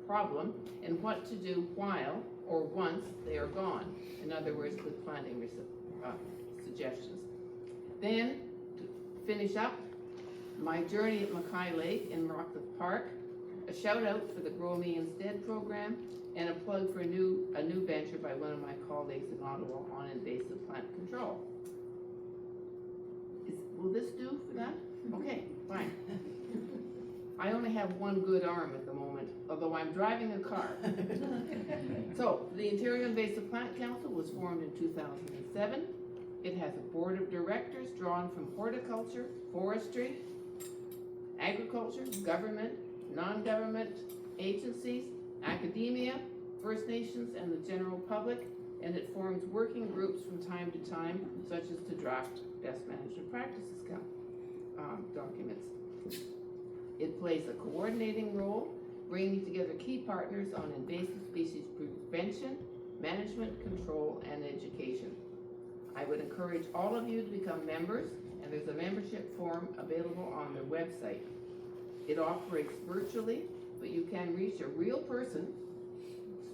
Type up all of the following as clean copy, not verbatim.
problem and what to do while or once they are gone. In other words, with planting suggestions. Then, to finish up, my journey at Mackay Lake in Rockcliffe Park, a shout out for the Grow Me Instead program, and a plug for a new venture by one of my colleagues in Ottawa on invasive plant control. Will this do for that? Okay, fine. I only have one good arm at the moment, although I'm driving a car. So, the Ontario Invasive Plant Council was formed in 2007. It has a board of directors drawn from horticulture, forestry, agriculture, government, non-government agencies, academia, First Nations, and the general public, and it forms working groups from time to time, such as to draft best management practices documents. It plays a coordinating role, bringing together key partners on invasive species prevention, management, control, and education. I would encourage all of you to become members, and there's a membership form available on their website. It operates virtually, but you can reach a real person,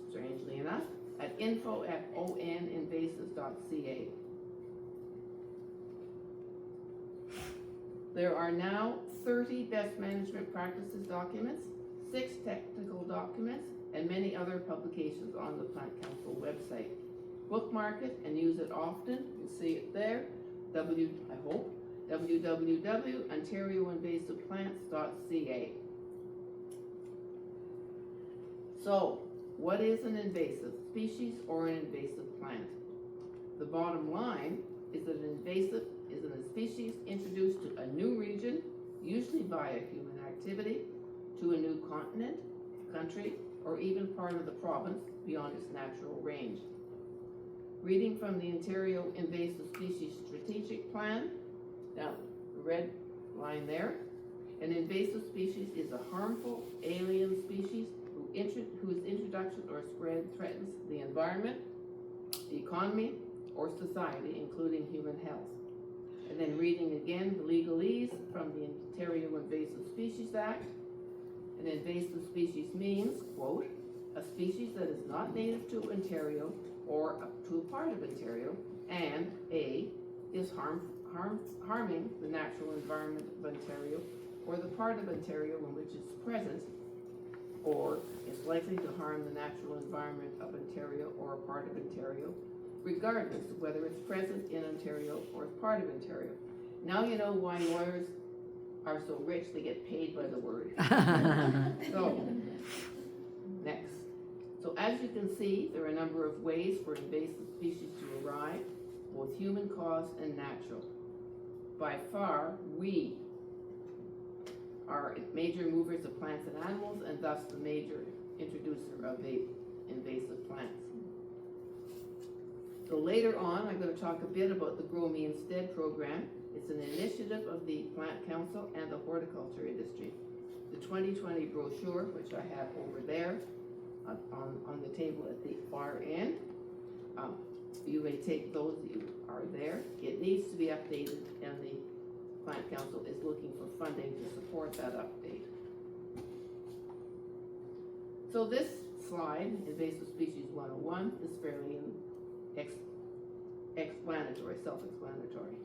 strangely enough, at info@oninvasives.ca. There are now 30 best management practices documents, 6 technical documents, and many other publications on the Plant Council website. Bookmark it and use it often. You see it there. www.ontarioinvasiveplants.ca. So, what is an invasive species or an invasive plant? The bottom line is that an invasive is a species introduced to a new region, usually via human activity, to a new continent, country, or even part of the province beyond its natural range. Reading from the Ontario Invasive Species Strategic Plan, now the red line there, an invasive species is a harmful alien species whose introduction or spread threatens the environment, the economy, or society, including human health. And then reading again the legalese from the Ontario Invasive Species Act, an invasive species means, quote, a species that is not native to Ontario or to a part of Ontario, and A, is harming the natural environment of Ontario or the part of Ontario in which it's present, or is likely to harm the natural environment of Ontario or a part of Ontario, regardless of whether it's present in Ontario or part of Ontario. Now you know why lawyers are so rich, they get paid by the word. So, next. So as you can see, there are a number of ways for invasive species to arrive, both human caused and natural. By far, we are major movers of plants and animals, and thus the major introducer of the invasive plants. So later on, I'm going to talk a bit about the Grow Me Instead program. It's an initiative of the Plant Council and the horticulture industry. The 2020 brochure, which I have over there on the table at the far end, you may take those that you are there. It needs to be updated, and the Plant Council is looking for funding to support that update. So this slide, Invasive Species 101, is fairly explanatory, self-explanatory.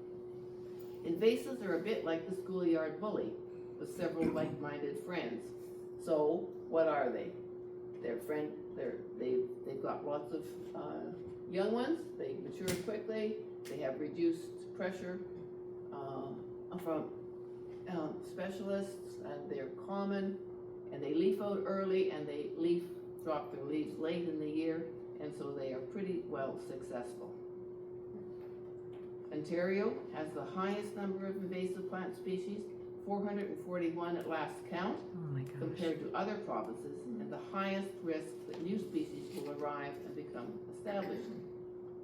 Invasives are a bit like the schoolyard bully, with several like-minded friends. So what are they? They've got lots of young ones. They mature quickly. They have reduced pressure from specialists, and they're common. And they leaf out early, and they drop their leaves late in the year, and so they are pretty well successful. Ontario has the highest number of invasive plant species, 441 at last count, compared to other provinces, and the highest risk that new species will arrive and become established.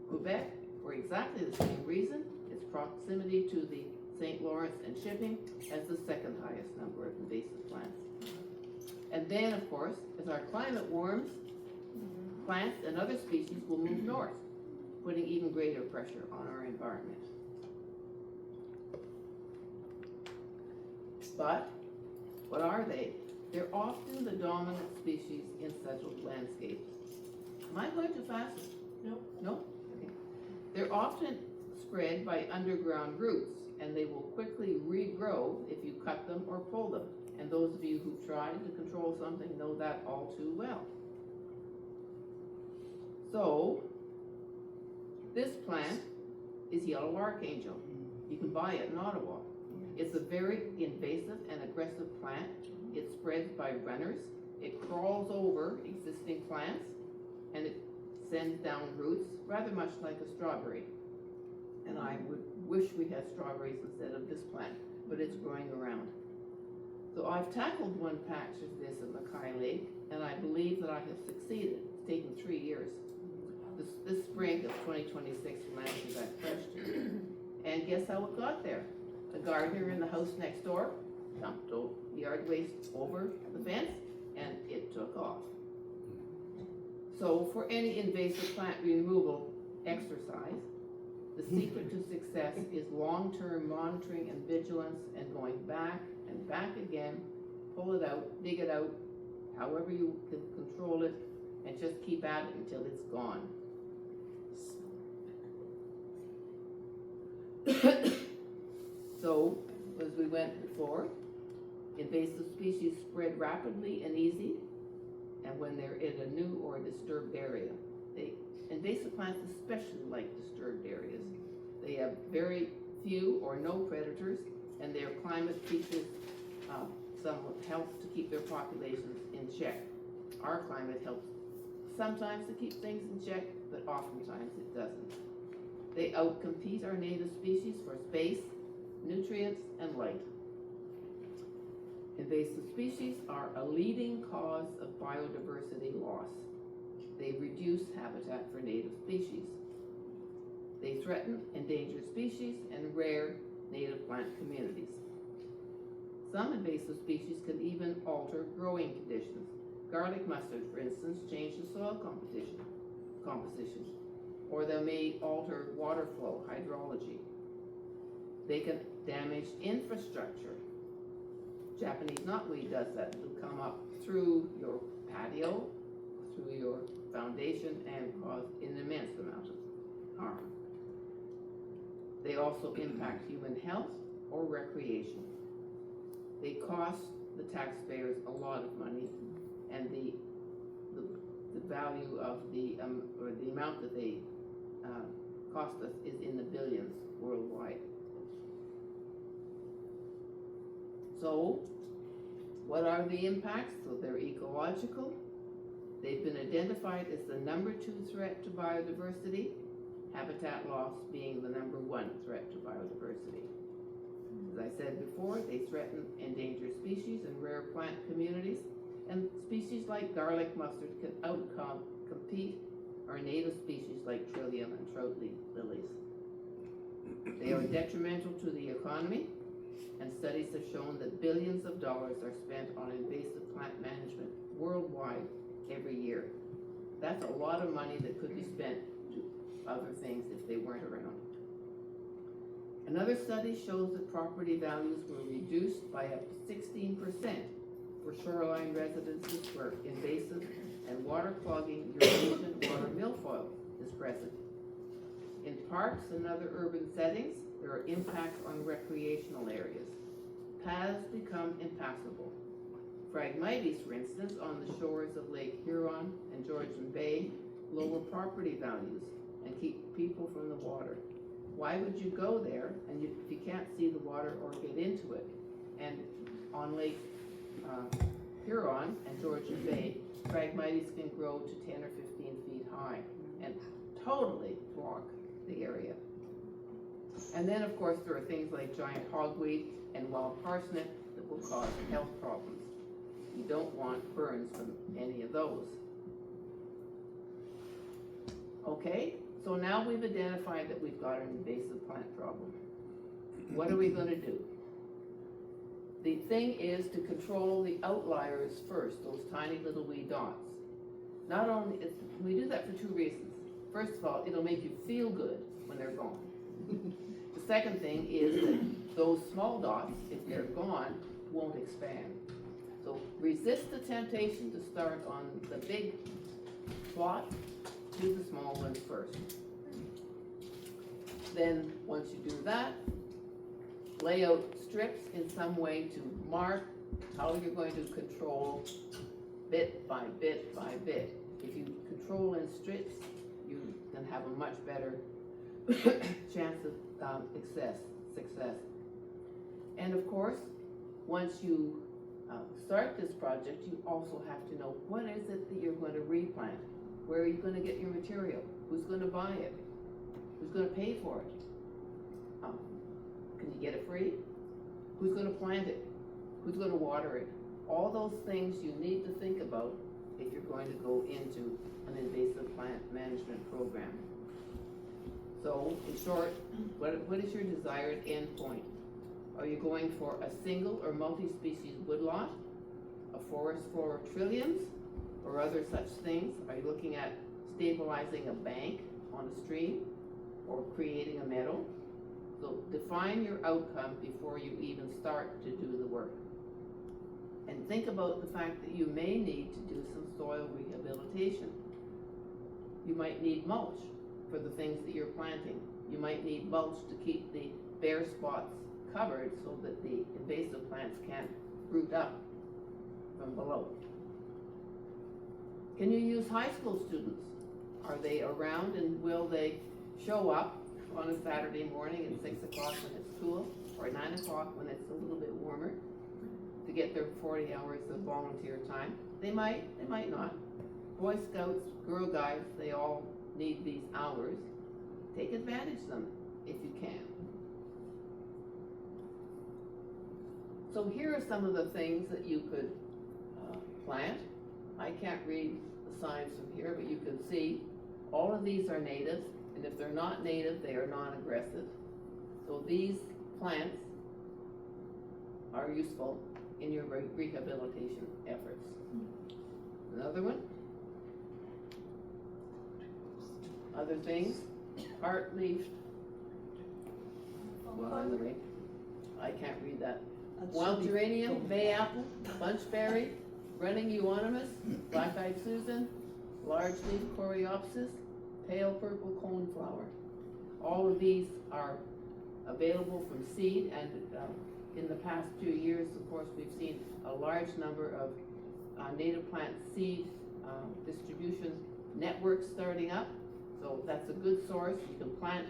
Quebec, for exactly the same reason, its proximity to the St. Lawrence and shipping, has the second highest number of invasive plants. And then, of course, as our climate warms, plants and other species will move north, putting even greater pressure on our environment. But what are they? They're often the dominant species in settled landscapes. Am I going too fast? No. No? Okay. They're often spread by underground roots, and they will quickly regrow if you cut them or pull them. And those of you who've tried to control something know that all too well. So, this plant is yellow archangel. You can buy it in Ottawa. It's a very invasive and aggressive plant. It spreads by runners. It crawls over existing plants, and it sends down roots, rather much like a strawberry. And I would wish we had strawberries instead of this plant, but it's growing around. So I've tackled one patch of this at Mackay Lake, and I believe that I have succeeded. It's taken 3 years. This spring of 2026 will answer that question. And guess how it got there? The gardener in the house next door dumped yard waste over the fence, and it took off. So for any invasive plant removal exercise, the secret to success is long-term monitoring and vigilance, and going back and back again, pull it out, dig it out, however you can control it, and just keep at it until it's gone. So, as we went before, invasive species spread rapidly and easy, and when they're in a new or disturbed area. Invasive plants especially like disturbed areas. They have very few or no predators, and their climate features somewhat help to keep their populations in check. Our climate helps sometimes to keep things in check, but oftentimes it doesn't. They outcompete our native species for space, nutrients, and light. Invasive species are a leading cause of biodiversity loss. They reduce habitat for native species. They threaten endangered species and rare native plant communities. Some invasive species can even alter growing conditions. Garlic mustard, for instance, change the soil composition, or they may alter water flow, hydrology. They can damage infrastructure. Japanese knotweed does that. It'll come up through your patio, through your foundation, and cause an immense amount of harm. They also impact human health or recreation. They cost the taxpayers a lot of money, and the value of or the amount that they cost us is in the billions worldwide. So, what are the impacts? So they're ecological. They've been identified as the #2 threat to biodiversity, habitat loss being the #1 threat to biodiversity. As I said before, they threaten endangered species and rare plant communities, and species like garlic mustard can outcompete our native species like trillium and trout lilies. They are detrimental to the economy, and studies have shown that billions of dollars are spent on invasive plant management worldwide every year. That's a lot of money that could be spent to other things if they weren't around. Another study shows that property values were reduced by up to 16% for shoreline residences where invasive and water clogging Eurasian water milfoil is present. In parks and other urban settings, there are impacts on recreational areas. Paths become impassable. Phragmites, for instance, on the shores of Lake Huron and Georgian Bay, lower property values and keep people from the water. Why would you go there and if you can't see the water or get into it? And on Lake Huron and Georgian Bay, Phragmites can grow to 10 or 15 feet high and totally block the area. And then, of course, there are things like giant hogweed and wild parsnip that will cause health problems. You don't want burns from any of those. Okay, so now we've identified that we've got an invasive plant problem. What are we going to do? The thing is to control the outliers first, those tiny little wee dots. Not only, we do that for 2 reasons. First of all, it'll make you feel good when they're gone. The second thing is that those small dots, if they're gone, won't expand. So resist the temptation to start on the big plot, do the small ones first. Then, once you do that, lay out strips in some way to mark how you're going to control bit by bit by bit. If you control in strips, you can have a much better chance of success. And of course, once you start this project, you also have to know what is it that you're going to replant. Where are you going to get your material? Who's going to buy it? Who's going to pay for it? Can you get it free? Who's going to plant it? Who's going to water it? All those things you need to think about if you're going to go into an invasive plant management program. So, in short, what is your desired end point? Are you going for a single or multi-species woodlot, a forest for trilliums, or other such things? Are you looking at stabilizing a bank on a stream, or creating a meadow? So define your outcome before you even start to do the work. And think about the fact that you may need to do some soil rehabilitation. You might need mulch for the things that you're planting. You might need mulch to keep the bare spots covered so that the invasive plants can't root up from below. Can you use high school students? Are they around and will they show up on a Saturday morning at 6 o'clock when it's cool, or 9 o'clock when it's a little bit warmer, to get their 40 hours of volunteer time? They might not. Boy Scouts, Girl Guides, they all need these hours. Take advantage of them if you can. So here are some of the things that you could plant. I can't read the signs from here, but you can see all of these are natives, and if they're not native, they are non-aggressive. So these plants are useful in your rehabilitation efforts. Another one. Other things, heart-leaf, I can't read that. Wild geranium, bay apple, bunchberry, running euonymus, black-eyed Susan, large-leaf coreopsis, pale purple coneflower. All of these are available from seed, and in the past few years, of course, we've seen a large number of native plant seed distribution networks starting up. So that's a good source. You can plant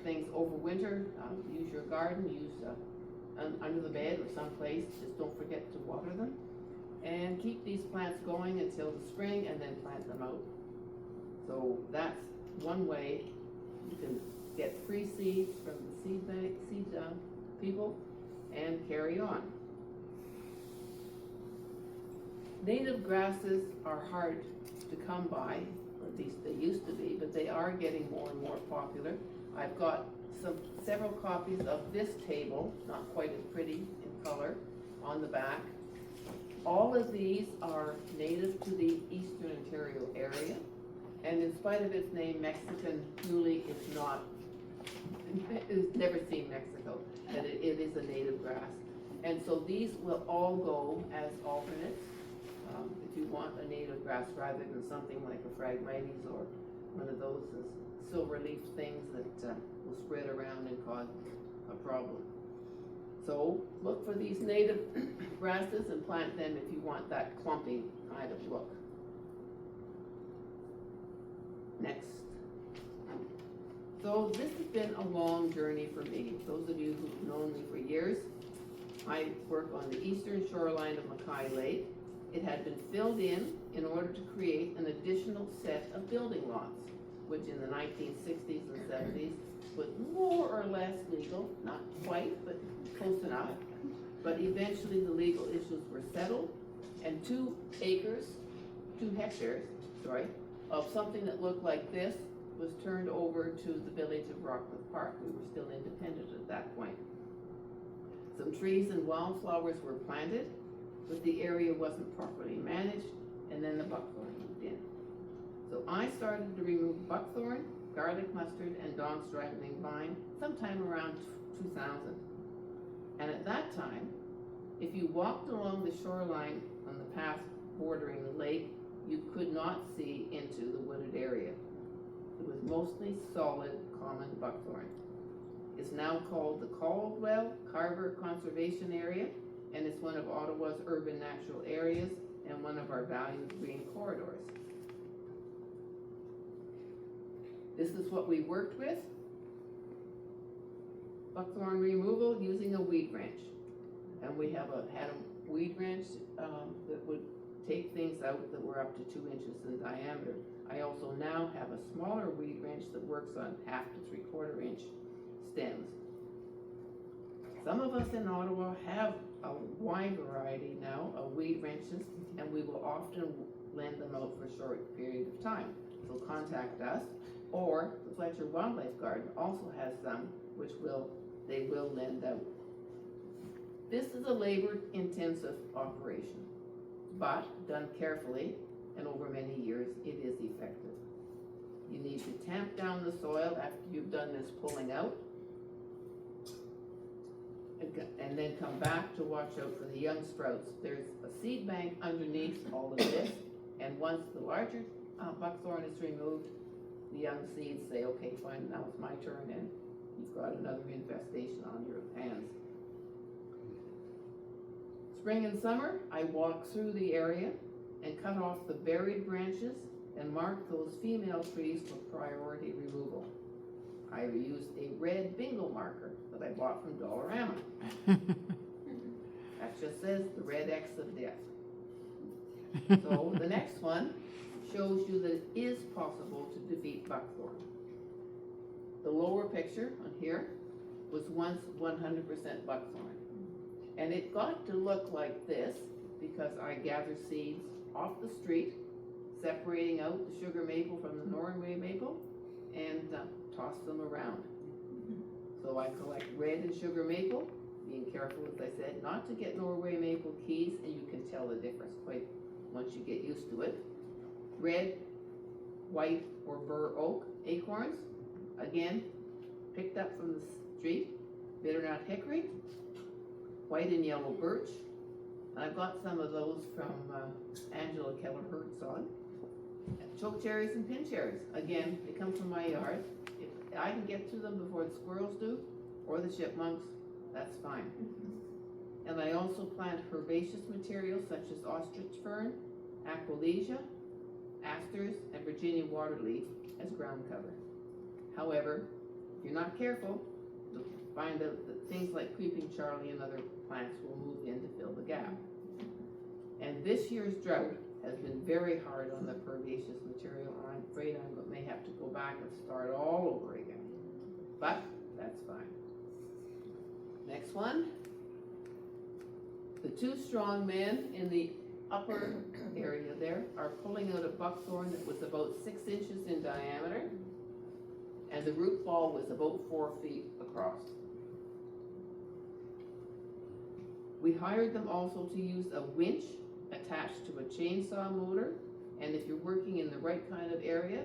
things over winter, use your garden, use under the bed or someplace. Just don't forget to water them. And keep these plants going until the spring and then plant them out. So that's one way you can get free seeds from the seed bank, people, and carry on. Native grasses are hard to come by, or at least they used to be, but they are getting more and more popular. I've got several copies of this table, not quite as pretty in color, on the back. All of these are native to the Eastern Ontario area, and in spite of its name, Mexican muley is not, it's never seen Mexico, but it is a native grass. And so these will all go as alternates if you want a native grass rather than something like a Phragmites or one of those silver leaf things that will spread around and cause a problem. So look for these native grasses and plant them if you want that clumping kind of look. Next. So this has been a long journey for me. Those of you who've known me for years, I work on the eastern shoreline of Mackay Lake. It had been filled in order to create an additional set of building lots, which in the 1960s and 70s was more or less legal, not quite, but close enough. But eventually the legal issues were settled, and 2 hectares, of something that looked like this was turned over to the village of Rockcliffe Park. We were still independent at that point. Some trees and wildflowers were planted, but the area wasn't properly managed, and then the buckthorn moved in. So I started to remove buckthorn, garlic mustard, and Dawn straggling vine sometime around 2000. And at that time, If you walked along the shoreline on the path bordering the lake, you could not see into the wooded area. It was mostly solid common buckthorn. It's now called the Caldwell Carver Conservation Area, and it's one of Ottawa's urban natural areas and one of our valued green corridors. This is what we worked with. Buckthorn removal using a weed wrench. And we had a weed wrench that would take things out that were up to 2 inches in diameter. I also now have a smaller weed wrench that works on 1/2 to 3/4 inch stems. Some of us in Ottawa have a wide variety now of weed wrenches, and we will often lend them out for a short period of time. So contact us, or the Fletcher Wildlife Garden also has some which they will lend out. This is a labor-intensive operation, but done carefully and over many years, it is effective. You need to tamp down the soil after you've done this pulling out, and then come back to watch out for the young sprouts. There's a seed bank underneath all of this, and once the larger buckthorn is removed, the young seeds say, okay, fine, now it's my turn, and you've got another infestation on your hands. Spring and summer, I walk through the area and cut off the buried branches and mark those female trees for priority removal. I used a red bingo marker that I bought from Dollarama. That just says the red X of death. So the next one shows you that it is possible to defeat buckthorn. The lower picture on here was once 100% buckthorn. And it got to look like this because I gather seeds off the street, separating out the sugar maple from the Norway maple, and toss them around. So I collect red and sugar maple, being careful, as I said, not to get Norway maple keys, and you can tell the difference quite once you get used to it. Red, white, or bur oak acorns, again, picked up from the street. Bitternut hickory, white and yellow birch. I've got some of those from Angela Keller-Herzog. Choke cherries and pin cherries. Again, they come from my yard. If I can get to them before the squirrels do, or the chipmunks, that's fine. And I also plant herbaceous materials such as ostrich fern, aquilegia, asters, and Virginia waterleaf as ground cover. However, if you're not careful, you'll find out that things like creeping Charlie and other plants will move in to fill the gap. And this year's drought has been very hard on the herbaceous material, and I'm afraid I may have to go back and start all over again. But that's fine. Next one. The two strong men in the upper area there are pulling out a buckthorn that was about 6 inches in diameter, and the root ball was about 4 feet across. We hired them also to use a winch attached to a chainsaw motor, and if you're working in the right kind of area,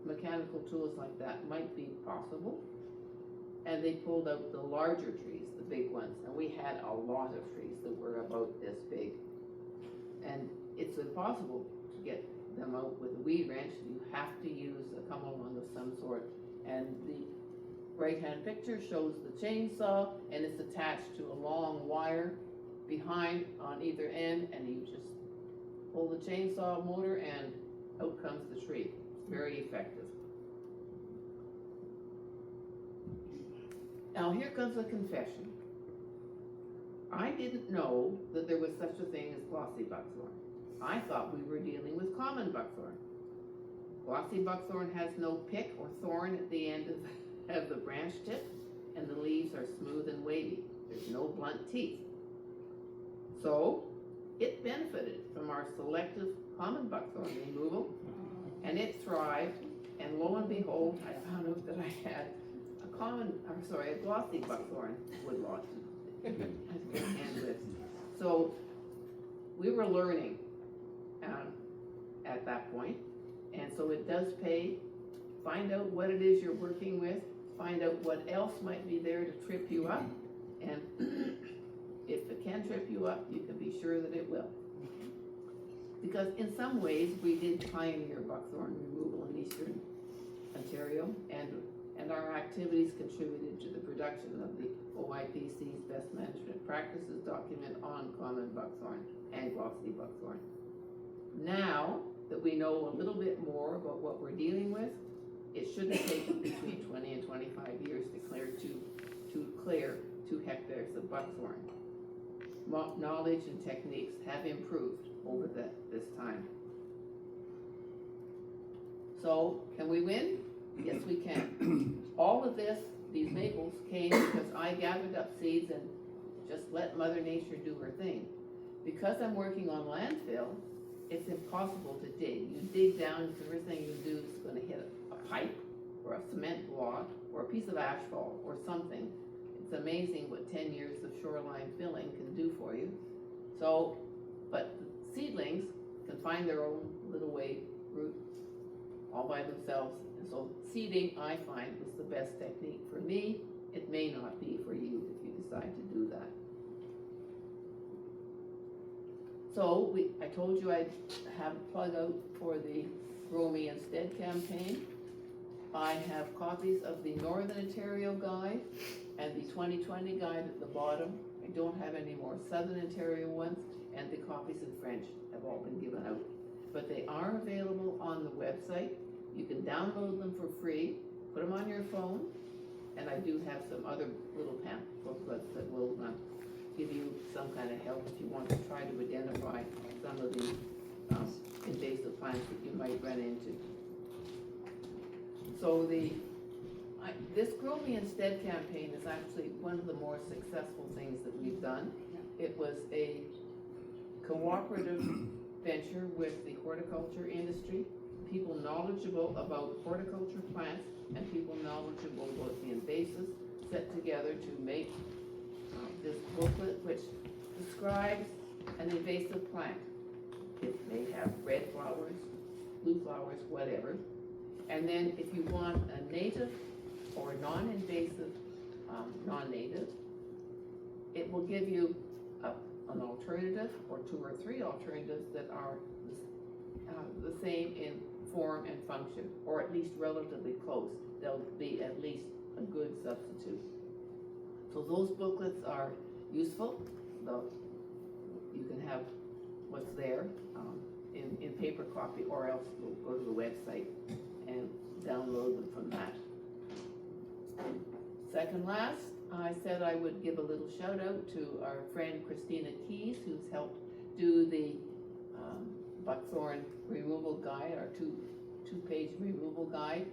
mechanical tools like that might be possible. And they pulled out the larger trees, the big ones, and we had a lot of trees that were about this big. And it's impossible to get them out with a weed wrench. You have to use a come-along of some sort. And the right-hand picture shows the chainsaw, and it's attached to a long wire behind on either end, and you just pull the chainsaw motor and out comes the tree. It's very effective. Now here comes a confession. I didn't know that there was such a thing as glossy buckthorn. I thought we were dealing with common buckthorn. Glossy buckthorn has no pick or thorn at the end of the branch tip, and the leaves are smooth and wavy. There's no blunt teeth. So it benefited from our selective common buckthorn removal, and it thrived, and lo and behold, I found out that I had a glossy buckthorn woodlot to end with. So we were learning at that point, and so it does pay. Find out what it is you're working with, find out what else might be there to trip you up, and if it can trip you up, you can be sure that it will. Because in some ways, we did pioneer buckthorn removal in eastern Ontario, and our activities contributed to the production of the OIPC's Best Management Practices document on common buckthorn and glossy buckthorn. Now that we know a little bit more about what we're dealing with, it shouldn't take between 20 and 25 years to clear 2 hectares of buckthorn. Knowledge and techniques have improved over this time. So, can we win? Yes, we can. All of these maples came because I gathered up seeds and just let Mother Nature do her thing. Because I'm working on landfill, it's impossible to dig. You dig down, the first thing you do is going to hit a pipe or a cement block or a piece of asphalt or something. It's amazing what 10 years of shoreline filling can do for you. So, but the seedlings can find their own little way route all by themselves. And so seeding, I find, was the best technique for me. It may not be for you if you decide to do that. So I told you I'd have a plug out for the Grow Me Instead campaign. I have copies of the Northern Ontario Guide and the 2020 Guide at the bottom. I don't have any more Southern Ontario ones, and the copies in French have all been given out. But they are available on the website. You can download them for free, put them on your phone, and I do have some other little booklets that will give you some kind of help if you want to try to identify some of the invasive plants that you might run into. So this Grow Me Instead campaign is actually one of the more successful things that we've done. It was a cooperative venture with the horticulture industry, people knowledgeable about horticulture plants and people knowledgeable about the invasives set together to make this booklet which describes an invasive plant. It may have red flowers, blue flowers, whatever. And then if you want a native or non-invasive, non-native, it will give you an alternative or 2 or 3 alternatives that are the same in form and function, or at least relatively close. They'll be at least a good substitute. So those booklets are useful. You can have what's there in paper copy, or else you'll go to the website and download them from that. Second last, I said I would give a little shout out to our friend Christina Keys, who's helped do the buckthorn removal guide, our two-page removal guide.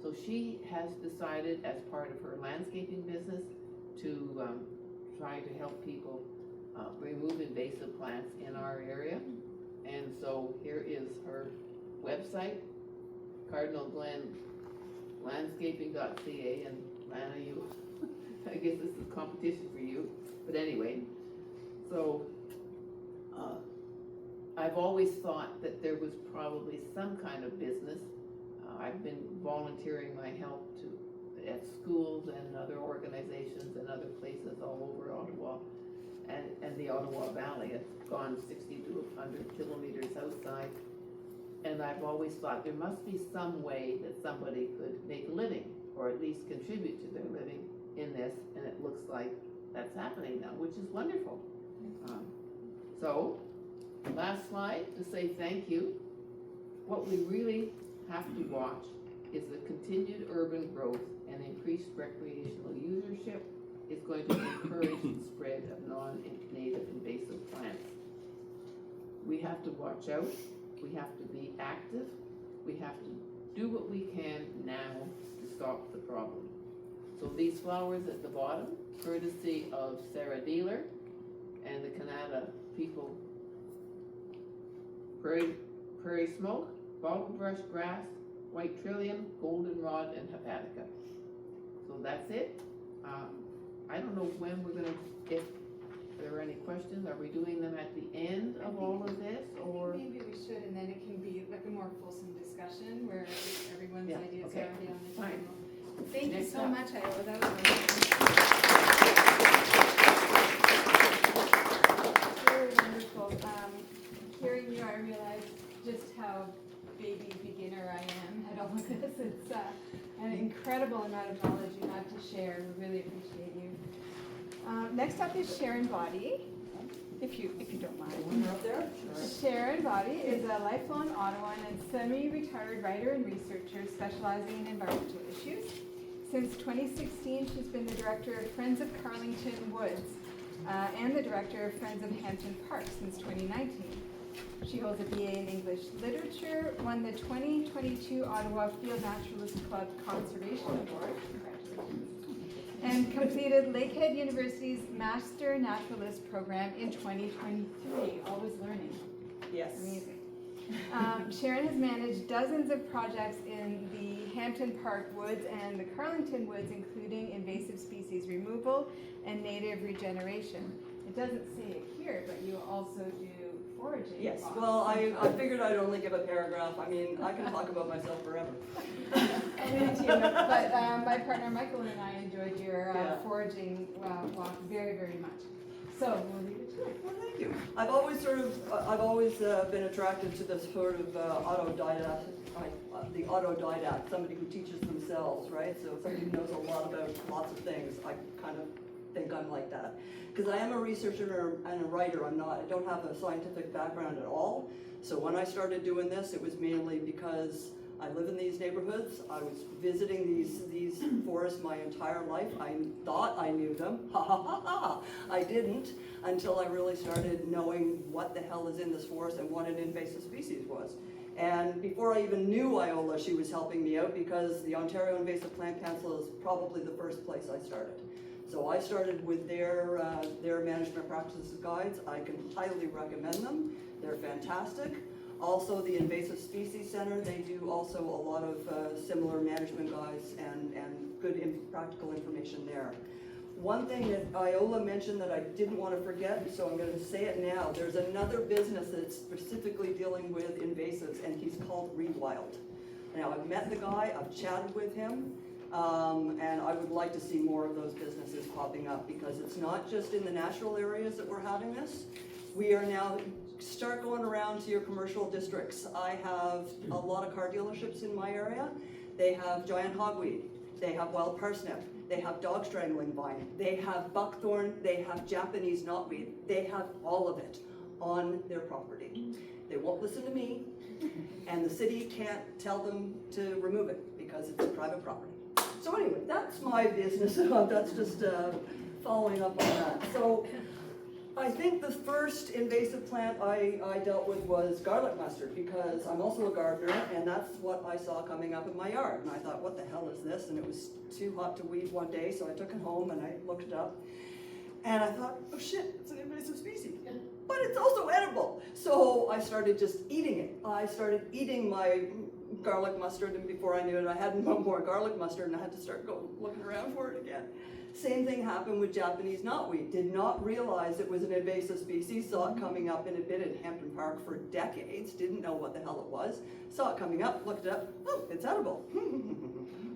So she has decided, as part of her landscaping business, to try to help people remove invasive plants in our area. And so here is her website, Cardinal Glen landscaping.ca, and Lana, you, I guess this is competition for you, but anyway, so I've always thought that there was probably some kind of business. I've been volunteering my help at schools and other organizations and other places all over Ottawa and the Ottawa Valley. I've gone 60 to 100 kilometers outside, and I've always thought there must be some way that somebody could make a living, or at least contribute to their living in this, and it looks like that's happening now, which is wonderful. So, last slide to say thank you. What we really have to watch is the continued urban growth and increased recreational usership is going to encourage the spread of non-native invasive plants. We have to watch out, we have to be active, we have to do what we can now to stop the problem. So these flowers at the bottom, courtesy of Sarah Dealer and the Canada people, prairie smoke, bottle brush grass, white trillium, goldenrod, and hepatica. So that's it. I don't know when we're going to, if there are any questions, are we doing them at the end of all of this, or? Maybe we should, and then it can be like a more fulsome discussion where everyone's ideas are already on the table. Thank you so much, Iola. That was wonderful. realize just how baby beginner I am at all of this. It's an incredible amount of knowledge you have to share. We really appreciate you. Next up is Sharon Boddy, if you don't mind. Up there? Sharon Boddy is a lifelong Ottawan and semi-retired writer and researcher specializing in environmental issues. Since 2016, she's been the director of Friends of Carlington Woods and the director of Friends of Hampton Park since 2019. She holds a BA in English Literature, won the 2022 Ottawa Field Naturalist Club Conservation Award, congratulations, and completed Lakehead University's Master Naturalist program in 2023. Always learning. Yes. Amazing. Sharon has managed dozens of projects in the Hampton Park Woods and the Carlington Woods, including invasive species removal and native regeneration. It doesn't say it here, but you also do foraging. Yes, walks. well, I figured I'd only give a paragraph. I mean, I can talk about myself forever. I'll leave it to you, but my partner Michael and I enjoyed your Yeah. foraging walk very, very much. So we'll leave it to you. Well, thank you. I've always been attracted to this sort of autodidact, the autodidact, somebody who teaches themselves, right? So somebody who knows a lot about lots of things. I kind of think I'm like that. Because I am a researcher and a writer. I don't have a scientific background at all. So when I started doing this, it was mainly because I live in these neighborhoods. I was visiting these forests my entire life. I thought I knew them. Ha ha ha ha! I didn't until I really started knowing what the hell is in this forest and what an invasive species was. And before I even knew Iola, she was helping me out because the Ontario Invasive Plant Council is probably the first place I started. So I started with their management practices guides. I can highly recommend them. They're fantastic. Also, the Invasive Species Center, they do also a lot of similar management guides and good practical information there. One thing that Iola mentioned that I didn't want to forget, so I'm going to say it now. There's another business that's specifically dealing with invasives, and he's called Rewild. Now, I've met the guy, I've chatted with him, and I would like to see more of those businesses popping up because it's not just in the natural areas that we're having this. We are now, start going around to your commercial districts. I have a lot of car dealerships in my area. They have giant hogweed, they have wild parsnip, they have dog strangling vine, they have buckthorn, they have Japanese knotweed, they have all of it on their property. They won't listen to me, and the city can't tell them to remove it because it's private property. So anyway, that's my business. That's just following up on that. So I think the first invasive plant I dealt with was garlic mustard because I'm also a gardener and that's what I saw coming up in my yard. And I thought, what the hell is this? And it was too hot to weed one day, so I took it home and I looked it up. And I thought, oh shit, it's an invasive species. But it's also edible. So I started just eating it. I started eating my garlic mustard, and before I knew it, I had no more garlic mustard, and I had to start looking around for it again. Same thing happened with Japanese knotweed. Did not realize it was an invasive species. Saw it coming up in a bit in Hampton Park for decades. Didn't know what the hell it was. Saw it coming up, looked it up. Oh, it's edible.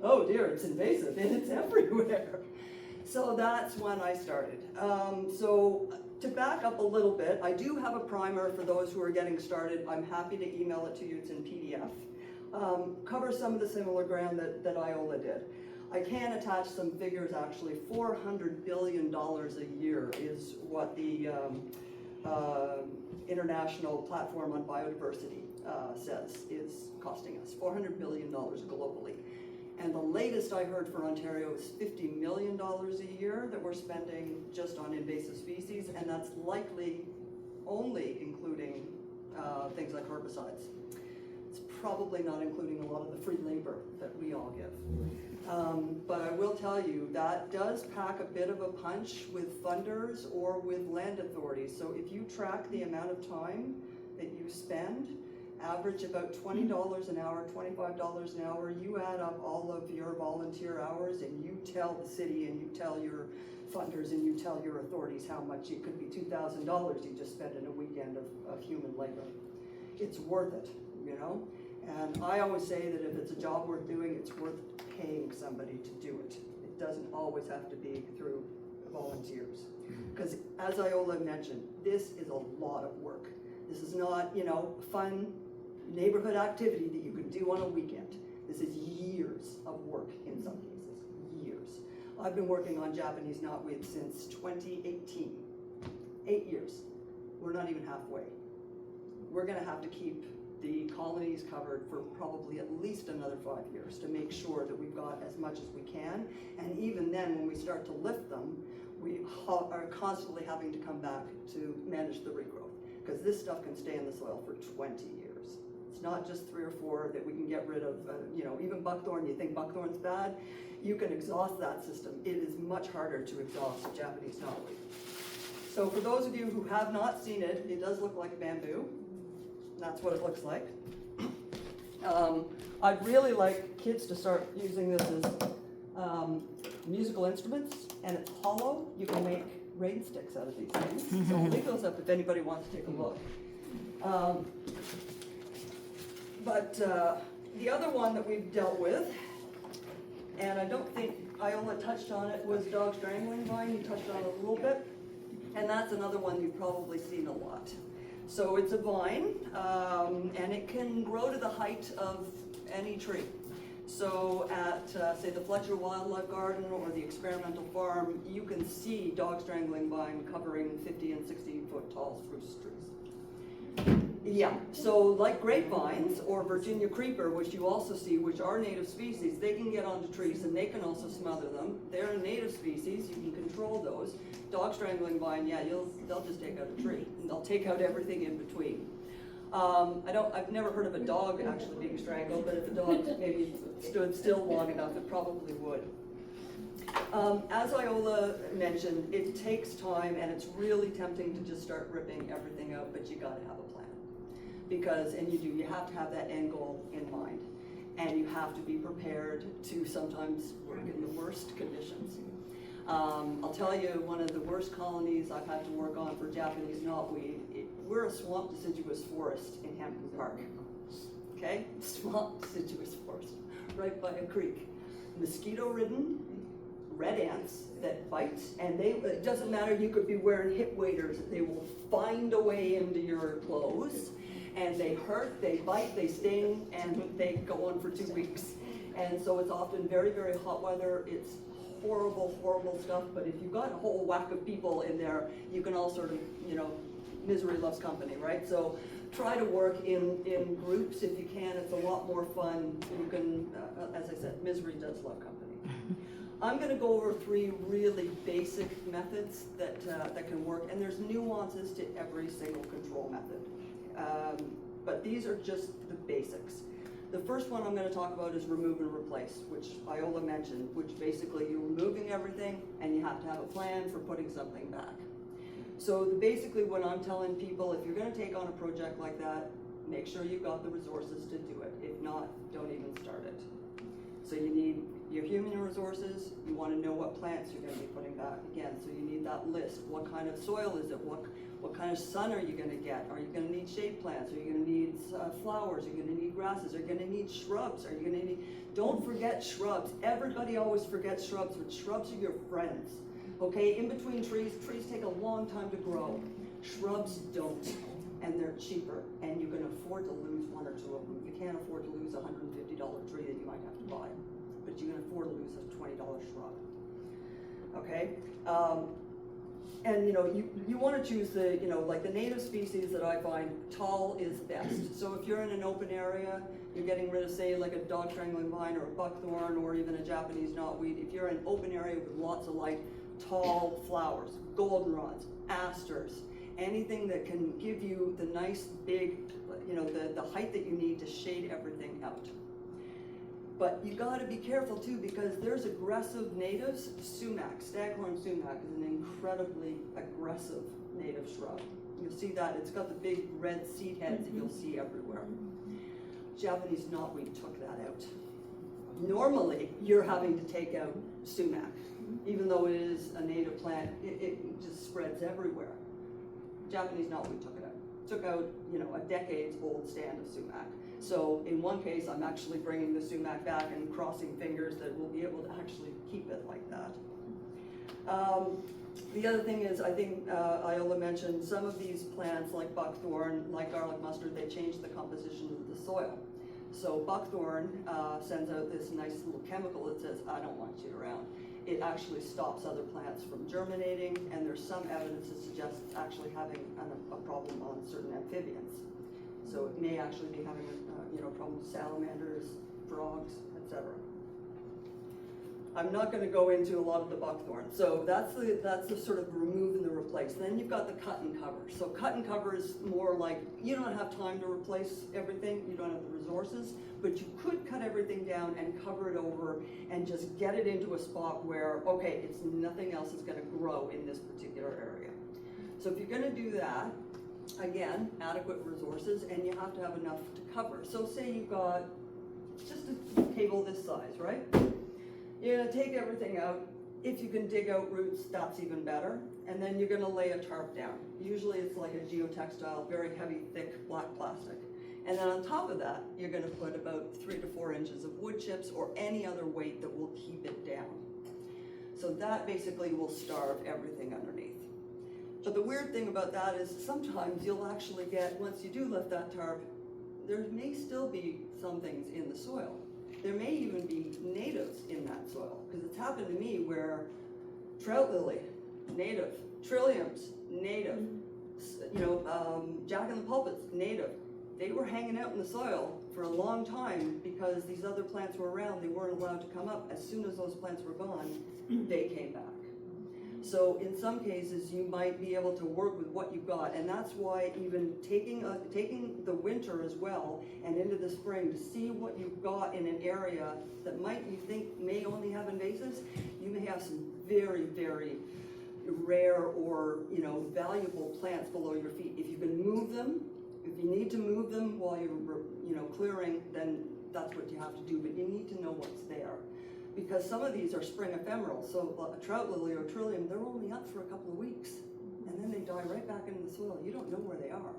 Oh dear, it's invasive, and it's everywhere. So that's when I started. So to back up a little bit, I do have a primer for those who are getting started. I'm happy to email it to you. It's in PDF. Cover some of the similar ground that Iola did. I can attach some figures actually. $400 billion a year is what the International Platform on Biodiversity says is costing us. $400 billion globally. And the latest I heard for Ontario is $50 million a year that we're spending just on invasive species, and that's likely only including things like herbicides. It's probably not including a lot of the free labor that we all give. But I will tell you, that does pack a bit of a punch with funders or with land authorities. So if you track the amount of time that you spend, average about $20 an hour, $25 an hour, you add up all of your volunteer hours and you tell the city and you tell your funders and you tell your authorities how much it could be $2,000 you just spent in a weekend of human labor. It's worth it, you know? And I always say that if it's a job worth doing, it's worth paying somebody to do it. It doesn't always have to be through volunteers. Because as Iola mentioned, this is a lot of work. This is not, you know, fun neighborhood activity that you could do on a weekend. This is years of work in some cases, years. I've been working on Japanese knotweed since 2018, 8 years. We're not even halfway. We're gonna have to keep the colonies covered for probably at least another 5 years to make sure that we've got as much as we can. And even then, when we start to lift them, we are constantly having to come back to manage the regrowth, because this stuff can stay in the soil for 20 years. It's not just 3 or 4 that we can get rid of, you know, even buckthorn. You think buckthorn's bad, you can exhaust that system. It is much harder to exhaust Japanese knotweed. So for those of you who have not seen it, it does look like bamboo. That's what it looks like. I'd really like kids to start using this as musical instruments, and it's hollow. You can make rain sticks out of these things. So I'll leave those up if anybody wants to take a look. But the other one that we've dealt with, and I don't think Iola touched on it, was dog strangling vine. You touched on it a little bit. And that's another one you've probably seen a lot. So it's a vine, and it can grow to the height of any tree. So at, say, the Fletcher Wildlife Garden or the Experimental Farm, you can see dog strangling vine covering 50 and 60-foot tall spruce trees. Yeah, so like grapevines or Virginia creeper, which you also see, which are native species, they can get onto trees and they can also smother them. They're a native species, you can control those. Dog strangling vine, yeah, they'll just take out a tree, and they'll take out everything in between. I've never heard of a dog actually being strangled, but if a dog maybe stood still long enough, it probably would. As Iola mentioned, it takes time, and it's really tempting to just start ripping everything out, but you gotta have a plan. Because, and you have to have that end goal in mind. And you have to be prepared to sometimes work in the worst conditions. I'll tell you, one of the worst colonies I've had to work on for Japanese knotweed, we're a swamp deciduous forest in Hampton Park. Okay? Swamp deciduous forest, right by a creek. Mosquito-ridden, red ants that bite, and it doesn't matter, you could be wearing hip waders, they will find a way into your clothes, and they hurt, they bite, they sting, and they go on for 2 weeks. And so it's often very, very hot weather. It's horrible, horrible stuff, but if you've got a whole whack of people in there, you can all sort of, you know, misery loves company, right? So try to work in groups if you can. It's a lot more fun. You can, as I said, misery does love company. I'm going to go over 3 really basic methods that can work, and there's nuances to every single control method. But these are just the basics. The first one I'm going to talk about is remove and replace, which Iola mentioned, which basically you're removing everything and you have to have a plan for putting something back. So basically what I'm telling people, if you're going to take on a project like that, make sure you've got the resources to do it. If not, don't even start it. So you need your human resources, you want to know what plants you're going to be putting back again, so you need that list. What kind of soil is it? What kind of sun are you going to get? Are you going to need shade plants? Are you going to need flowers? Are you going to need grasses? Are you going to need shrubs? Are you going to need... Don't forget shrubs. Everybody always forgets shrubs, but shrubs are your friends. Okay, in between trees take a long time to grow. Shrubs don't, and they're cheaper, and you can afford to lose 1 or 2 of them. You can't afford to lose a $150 tree that you might have to buy, but you can afford to lose a $20 shrub. Okay? And you know, you want to choose the, you know, like the native species that I find tall is best. So if you're in an open area, you're getting rid of, say, like a dog strangling vine or a buckthorn or even a Japanese knotweed. If you're in an open area with lots of light, tall flowers, goldenrods, asters, anything that can give you the nice big, you know, the height that you need to shade everything out. But you got to be careful too, because there's aggressive natives. Sumac, staghorn sumac is an incredibly aggressive native shrub. You'll see that, it's got the big red seed heads that you'll see everywhere. Japanese knotweed took that out. Normally, you're having to take out sumac. Even though it is a native plant, it just spreads everywhere. Japanese knotweed took it out. Took out, you know, a decades-old stand of sumac. So in one case, I'm actually bringing the sumac back and crossing fingers that we'll be able to actually keep it like that. The other thing is, I think Iola mentioned some of these plants, like buckthorn, like garlic mustard, they change the composition of the soil. So buckthorn sends out this nice little chemical that says, I don't want you around. It actually stops other plants from germinating, and there's some evidence that suggests it's actually having a problem on certain amphibians. So it may actually be having a problem with salamanders, frogs, etc. I'm not going to go into a lot of the buckthorn. So that's the sort of remove and the replace. Then you've got the cut and cover. So cut and cover is more like, you don't have time to replace everything, you don't have the resources, but you could cut everything down and cover it over and just get it into a spot where, okay, it's nothing else is going to grow in this particular area. So if you're going to do that, again, adequate resources, and you have to have enough to cover. So say you've got just a table this size, right? You're gonna take everything out. If you can dig out roots, that's even better. And then you're gonna lay a tarp down. Usually it's like a geotextile, very heavy, thick, black plastic. And then on top of that, you're gonna put about 3 to 4 inches of wood chips or any other weight that will keep it down. So that basically will starve everything underneath. But the weird thing about that is sometimes you'll actually get, once you do lift that tarp, there may still be some things in the soil. There may even be natives in that soil, because it's happened to me where trout lily, native, trilliums, native, jack in the pulpits, native. They were hanging out in the soil for a long time because these other plants were around. They weren't allowed to come up. As soon as those plants were gone, they came back. So in some cases, you might be able to work with what you've got, and that's why even taking the winter as well and into the spring to see what you've got in an area that you think may only have invasives, you may have some very, very rare or valuable plants below your feet. If you can move them, if you need to move them while you're clearing, then that's what you have to do. But you need to know what's there. Because some of these are spring ephemerals, so a trout lily or trillium, they're only up for a couple of weeks, and then they die right back into the soil. You don't know where they are.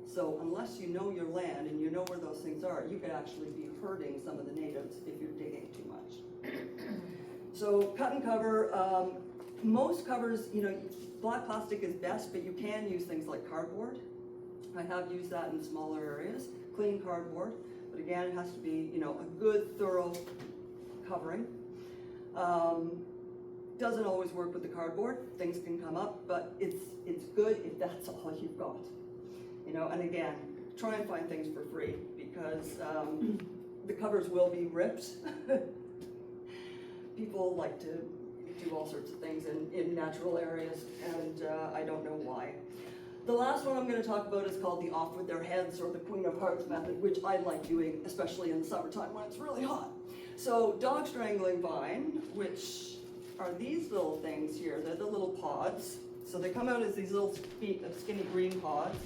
So unless you know your land and you know where those things are, you could actually be hurting some of the natives if you're digging too much. So cut and cover, most covers, black plastic is best, but you can use things like cardboard. I have used that in smaller areas, clean cardboard, but again, it has to be, a good, thorough covering. Doesn't always work with the cardboard. Things can come up, but it's good if that's all you've got. And again, try and find things for free because the covers will be ripped. People like to do all sorts of things in natural areas, and I don't know why. The last one I'm going to talk about is called the off with their heads or the Queen of Hearts method, which I like doing, especially in the summertime when it's really hot. So dog strangling vine, which are these little things here, they're the little pods. So they come out as these little skinny green pods.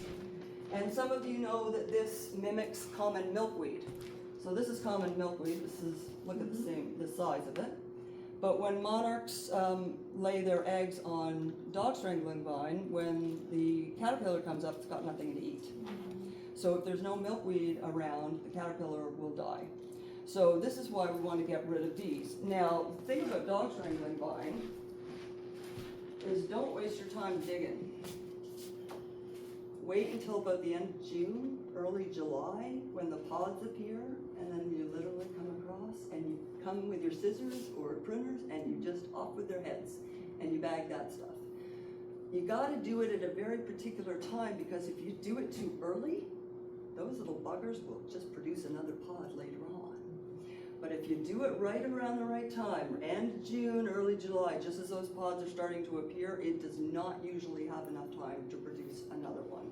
And some of you know that this mimics common milkweed. So this is common milkweed. Look at the size of it. But when monarchs lay their eggs on dog strangling vine, when the caterpillar comes up, it's got nothing to eat. So if there's no milkweed around, the caterpillar will die. So this is why we want to get rid of these. Now, the thing about dog strangling vine is don't waste your time digging. Wait until about the end of June, early July, when the pods appear, and then you literally come across and you come with your scissors or pruners and you just off with their heads and you bag that stuff. You got to do it at a very particular time because if you do it too early, those little buggers will just produce another pod later on. But if you do it right around the right time, end June, early July, just as those pods are starting to appear, it does not usually have enough time to produce another one.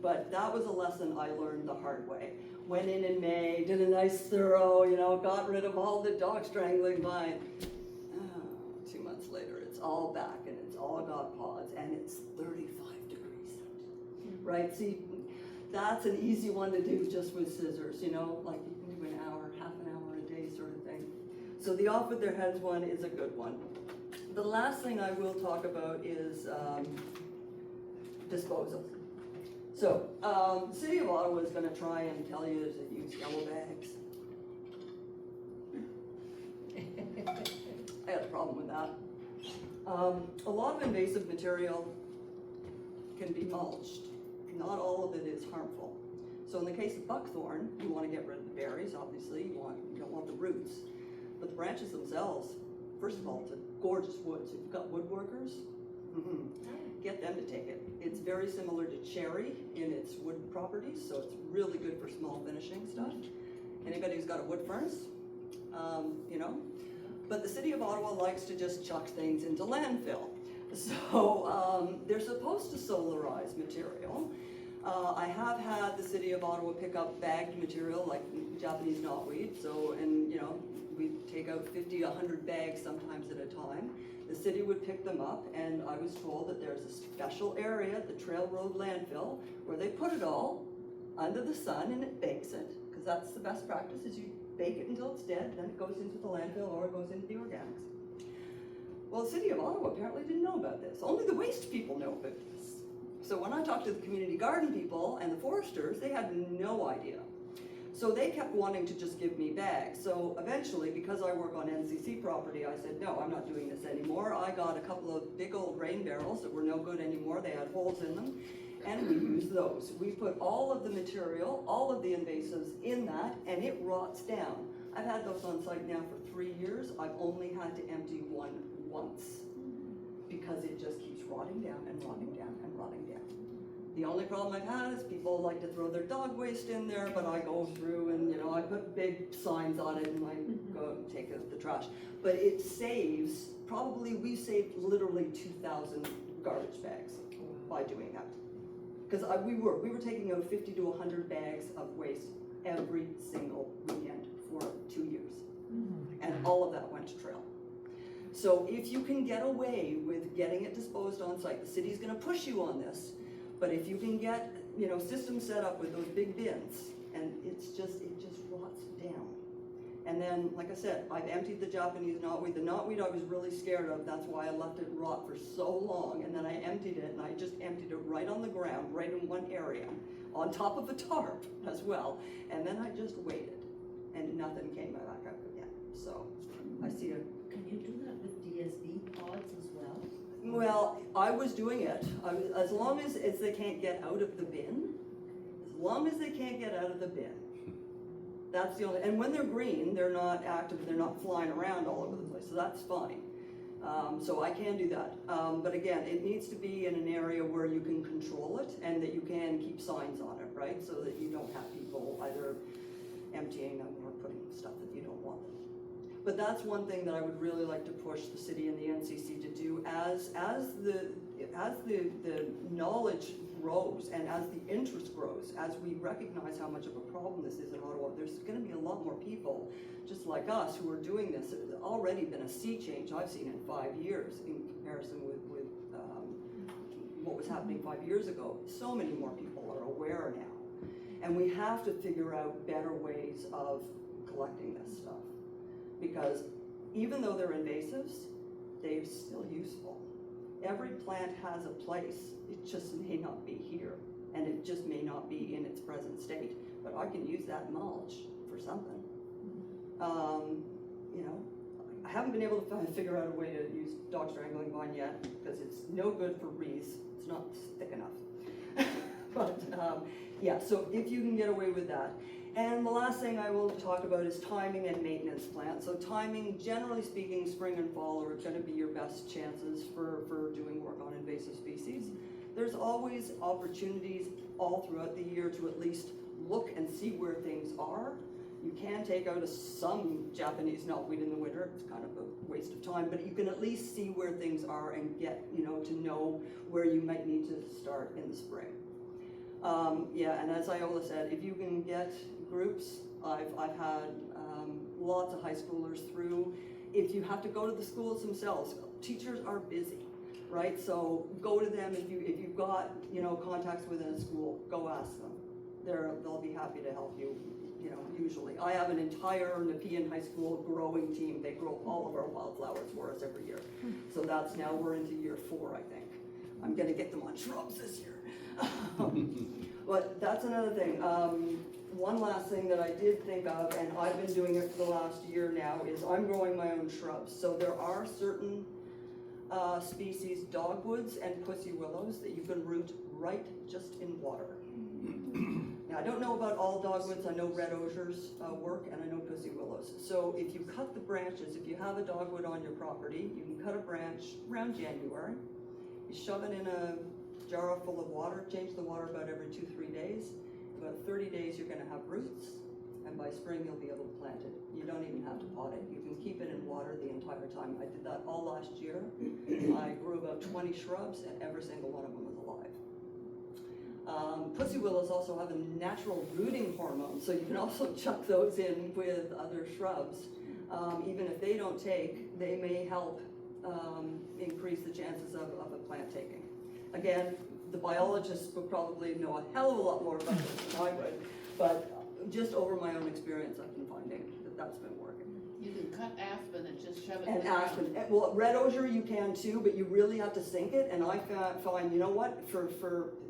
But that was a lesson I learned the hard way. Went in May, did a nice thorough, got rid of all the dog strangling vine. 2 months later, it's all back and it's all got pods and it's 35 degrees out, right? See, that's an easy one to do just with scissors, like you can do an hour, half an hour a day sort of thing. So the off with their heads one is a good one. The last thing I will talk about is disposal. So, the City of Ottawa is going to try and tell you to use yellow bags. I had a problem with that. A lot of invasive material can be mulched. Not all of it is harmful. So in the case of buckthorn, you want to get rid of the berries, obviously, you don't want the roots. But the branches themselves, first of all, it's a gorgeous wood. So if you've got woodworkers, get them to take it. It's very similar to cherry in its wood properties, so it's really good for small finishing stuff. Anybody who's got a wood furnace, you know. But the city of Ottawa likes to just chuck things into landfill. So they're supposed to solarize material. I have had the city of Ottawa pick up bagged material like Japanese knotweed. So, and you know, we take out 50, 100 bags sometimes at a time. The city would pick them up, and I was told that there's a special area at the Trail Road landfill where they put it all under the sun and it bakes it, because that's the best practice, is you bake it until it's dead, then it goes into the landfill or it goes into the organics. Well, the city of Ottawa apparently didn't know about this. Only the waste people know about this. So when I talked to the community garden people and the foresters, they had no idea. So they kept wanting to just give me bags. So eventually, because I work on NCC property, I said, no, I'm not doing this anymore. I got a couple of big old grain barrels that were no good anymore. They had holes in them, and we used those. We put all of the material, all of the invasives in that, and it rots down. I've had those on site now for 3 years. I've only had to empty one once because it just keeps rotting down and rotting down and rotting down. The only problem I've had is people like to throw their dog waste in there, but I go through and, you know, I put big signs on it and I go take out the trash. But it saves, probably we saved literally 2,000 garbage bags by doing that. Because we were taking out 50 to 100 bags of waste every single weekend for 2 years. And all of that went to trail. So if you can get away with getting it disposed on site, the city's gonna push you on this. But if you can get, you know, systems set up with those big bins, and it just rots down. And then, like I said, I've emptied the Japanese knotweed. The knotweed I was really scared of, that's why I left it rot for so long. And then I emptied it, and I just emptied it right on the ground, right in one area, on top of a tarp as well. And then I just waited, and nothing came back up again. So I see a... Can you do that with DSB pods as well? Well, I was doing it. As long as they can't get out of the bin, as long as they can't get out of the bin. That's the only, and when they're green, they're not active, they're not flying around all over the place, so that's fine. So I can do that. But again, it needs to be in an area where you can control it and that you can keep signs on it, right? So that you don't have people either emptying them or putting stuff that you don't want. But that's one thing that I would really like to push the city and the NCC to do as the knowledge grows and as the interest grows, as we recognize how much of a problem this is in Ottawa. There's going to be a lot more people just like us who are doing this. There's already been a sea change I've seen in 5 years in comparison with what was happening 5 years ago. So many more people are aware now, and we have to figure out better ways of collecting this stuff. Because even though they're invasives, they're still useful. Every plant has a place, it just may not be here, and it just may not be in its present state. But I can use that mulch for something. You know, I haven't been able to figure out a way to use dog strangling vine yet, because it's no good for wreaths. It's not thick enough. But yeah, so if you can get away with that. And the last thing I will talk about is timing and maintenance plans. So timing, generally speaking, spring and fall are going to be your best chances for doing work on invasive species. There's always opportunities all throughout the year to at least look and see where things are. You can take out some Japanese knotweed in the winter. It's kind of a waste of time, but you can at least see where things are and get, you know, to know where you might need to start in the spring. Yeah, and as Iola said, if you can get groups, I've had lots of high schoolers through. If you have to go to the schools themselves, teachers are busy, right? So go to them. If you've got, you know, contacts within a school, go ask them. They'll be happy to help you. You know, usually. I have an entire Nepean High School growing team. They grow all of our wildflowers for us every year. So that's now, we're into year 4, I think. I'm gonna get them on shrubs this year. But that's another thing. One last thing that I did think of, and I've been doing it for the last year now, is I'm growing my own shrubs. So there are certain species dogwoods and pussy willows that you can root right just in water. Now, I don't know about all dogwoods. I know red osiers work, and I know pussy willows. So if you cut the branches, if you have a dogwood on your property, you can cut a branch around January. You shove it in a jar full of water, change the water about every 2-3 days. About 30 days, you're gonna have roots, and by spring, you'll be able to plant it. You don't even have to pot it. You can keep it in water the entire time. I did that all last year. I grew about 20 shrubs, and every single one of them was alive. Pussy willows also have a natural rooting hormone, so you can also chuck those in with other shrubs. Even if they don't take, they may help increase the chances of a plant taking. Again, the biologists would probably know a hell of a lot more about this than I would, but just over my own experience, I've been finding that that's been working. You can cut aspen and just shove it in And the ground. aspen, well, red osier you can too, but you really have to sink it, and I find, you know what, for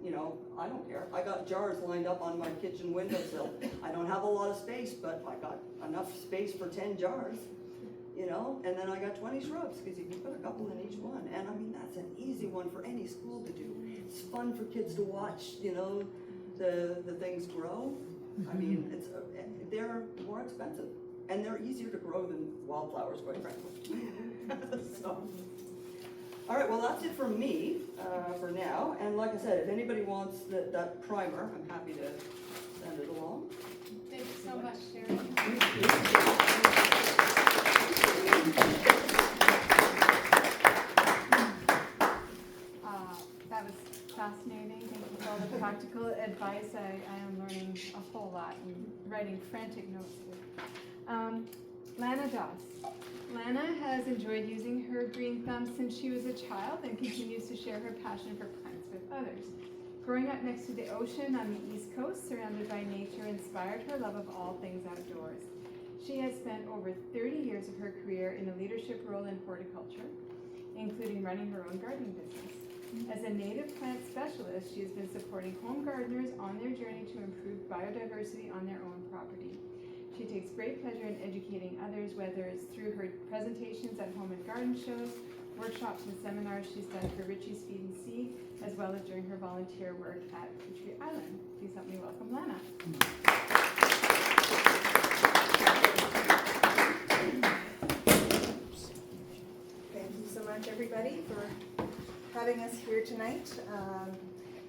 you know, I don't care. I got jars lined up on my kitchen windowsill. I don't have a lot of space, but I got enough space for 10 jars, you know, and then I got 20 shrubs, because you can put a couple in each one, and I mean, that's an easy one for any school to do. It's fun for kids to watch, you know, the things grow. I mean, they're more expensive. And they're easier to grow than wildflowers, quite frankly. So, all right, well, that's it from me for now. And like I said, if anybody wants that primer, I'm happy to send it along. Thank you so much, Sharon. That was fascinating. Thank you for all the practical advice. I am learning a whole lot and writing frantic notes here. Lana Doss. Lana has enjoyed using her green thumb since she was a child and continues to share her passion for plants with others. Growing up next to the ocean on the East Coast, surrounded by nature, inspired her love of all things outdoors. She has spent over 30 years of her career in a leadership role in horticulture, including running her own gardening business. As a native plant specialist, she has been supporting home gardeners on their journey to improve biodiversity on their own property. She takes great pleasure in educating others, whether it's through her presentations at home and garden shows, workshops and seminars she's done for Richie's Feed and Seed, as well as during her volunteer work at Petrie Island. Please help me welcome Lana. Thank you so much, everybody, for having us here tonight.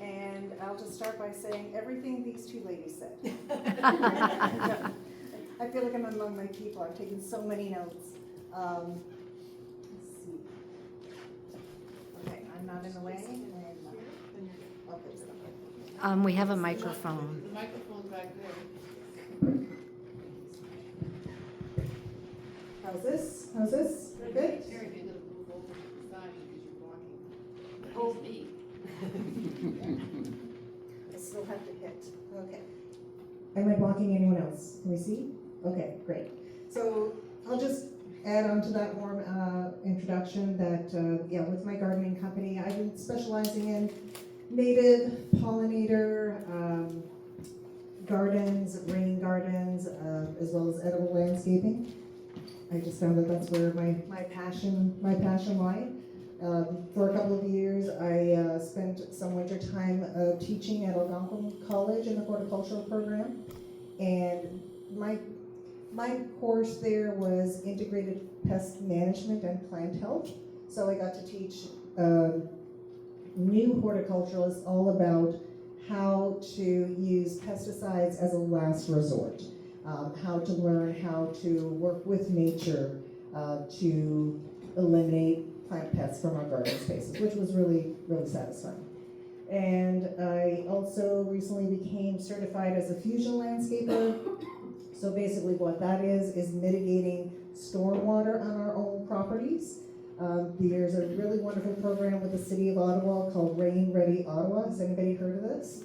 And I'll just start by saying everything these two ladies said. I feel like I'm among my people. I've taken so many notes. Let's see. Okay, I'm not in the way. We have a microphone. The microphone's back there. How's this? How's this? Good? Sharon, you're gonna move over to the side because you're blocking. Oh. It's me. I still have to hit. Okay. Am I blocking anyone else? Can we see? Okay, great. So I'll just add on to that warm introduction that, with my gardening company, I've been specializing in native pollinator gardens, rain gardens, as well as edible landscaping. I just found that that's where my passion lied. For a couple of years, I spent some winter time teaching at Algonquin College in the horticultural program, and my course there was integrated pest management and plant health. So I got to teach new horticulturalists all about how to use pesticides as a last resort, how to learn how to work with nature to eliminate plant pests from our garden spaces, which was really, really satisfying. And I also recently became certified as a fusion landscaper. So basically what that is mitigating stormwater on our own properties. There's a really wonderful program with the city of Ottawa called Rain Ready Ottawa. Has anybody heard of this?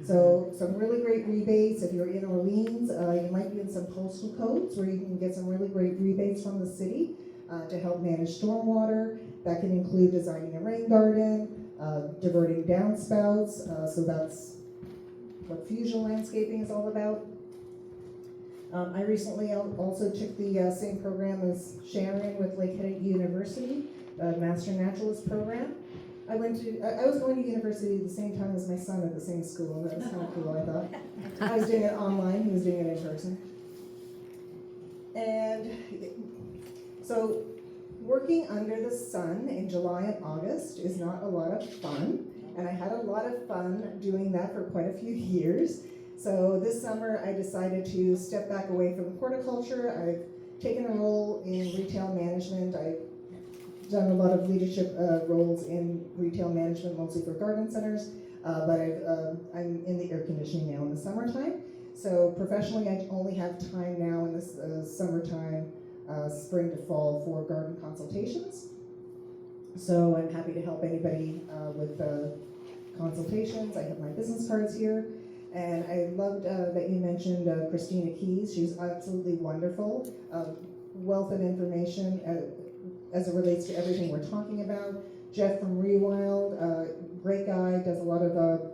So some really great rebates. If you're in Orleans, you might be in some postal codes where you can get some really great rebates from the city to help manage stormwater. That can include designing a rain garden, diverting downspouts. So that's what fusion landscaping is all about. I recently also took the same program as Sharon with Lakehead University, Master Naturalist program. I was going to university at the same time as my son at the same school, and that was kind of cool, I thought. I was doing it online, he was doing it in person. And so, working under the sun in July and August is not a lot of fun, and I had a lot of fun doing that for quite a few years. So this summer I decided to step back away from horticulture. I've taken a role in retail management. I've done a lot of leadership roles in retail management, mostly for garden centers, but I'm in the air conditioning now in the summertime. So professionally, I only have time now in this summertime, spring to fall, for garden consultations. So I'm happy to help anybody with consultations. I have my business cards here. And I loved that you mentioned Christina Keys. She's absolutely wonderful. Wealth of information as it relates to everything we're talking about. Jeff from Rewild, great guy, does a lot of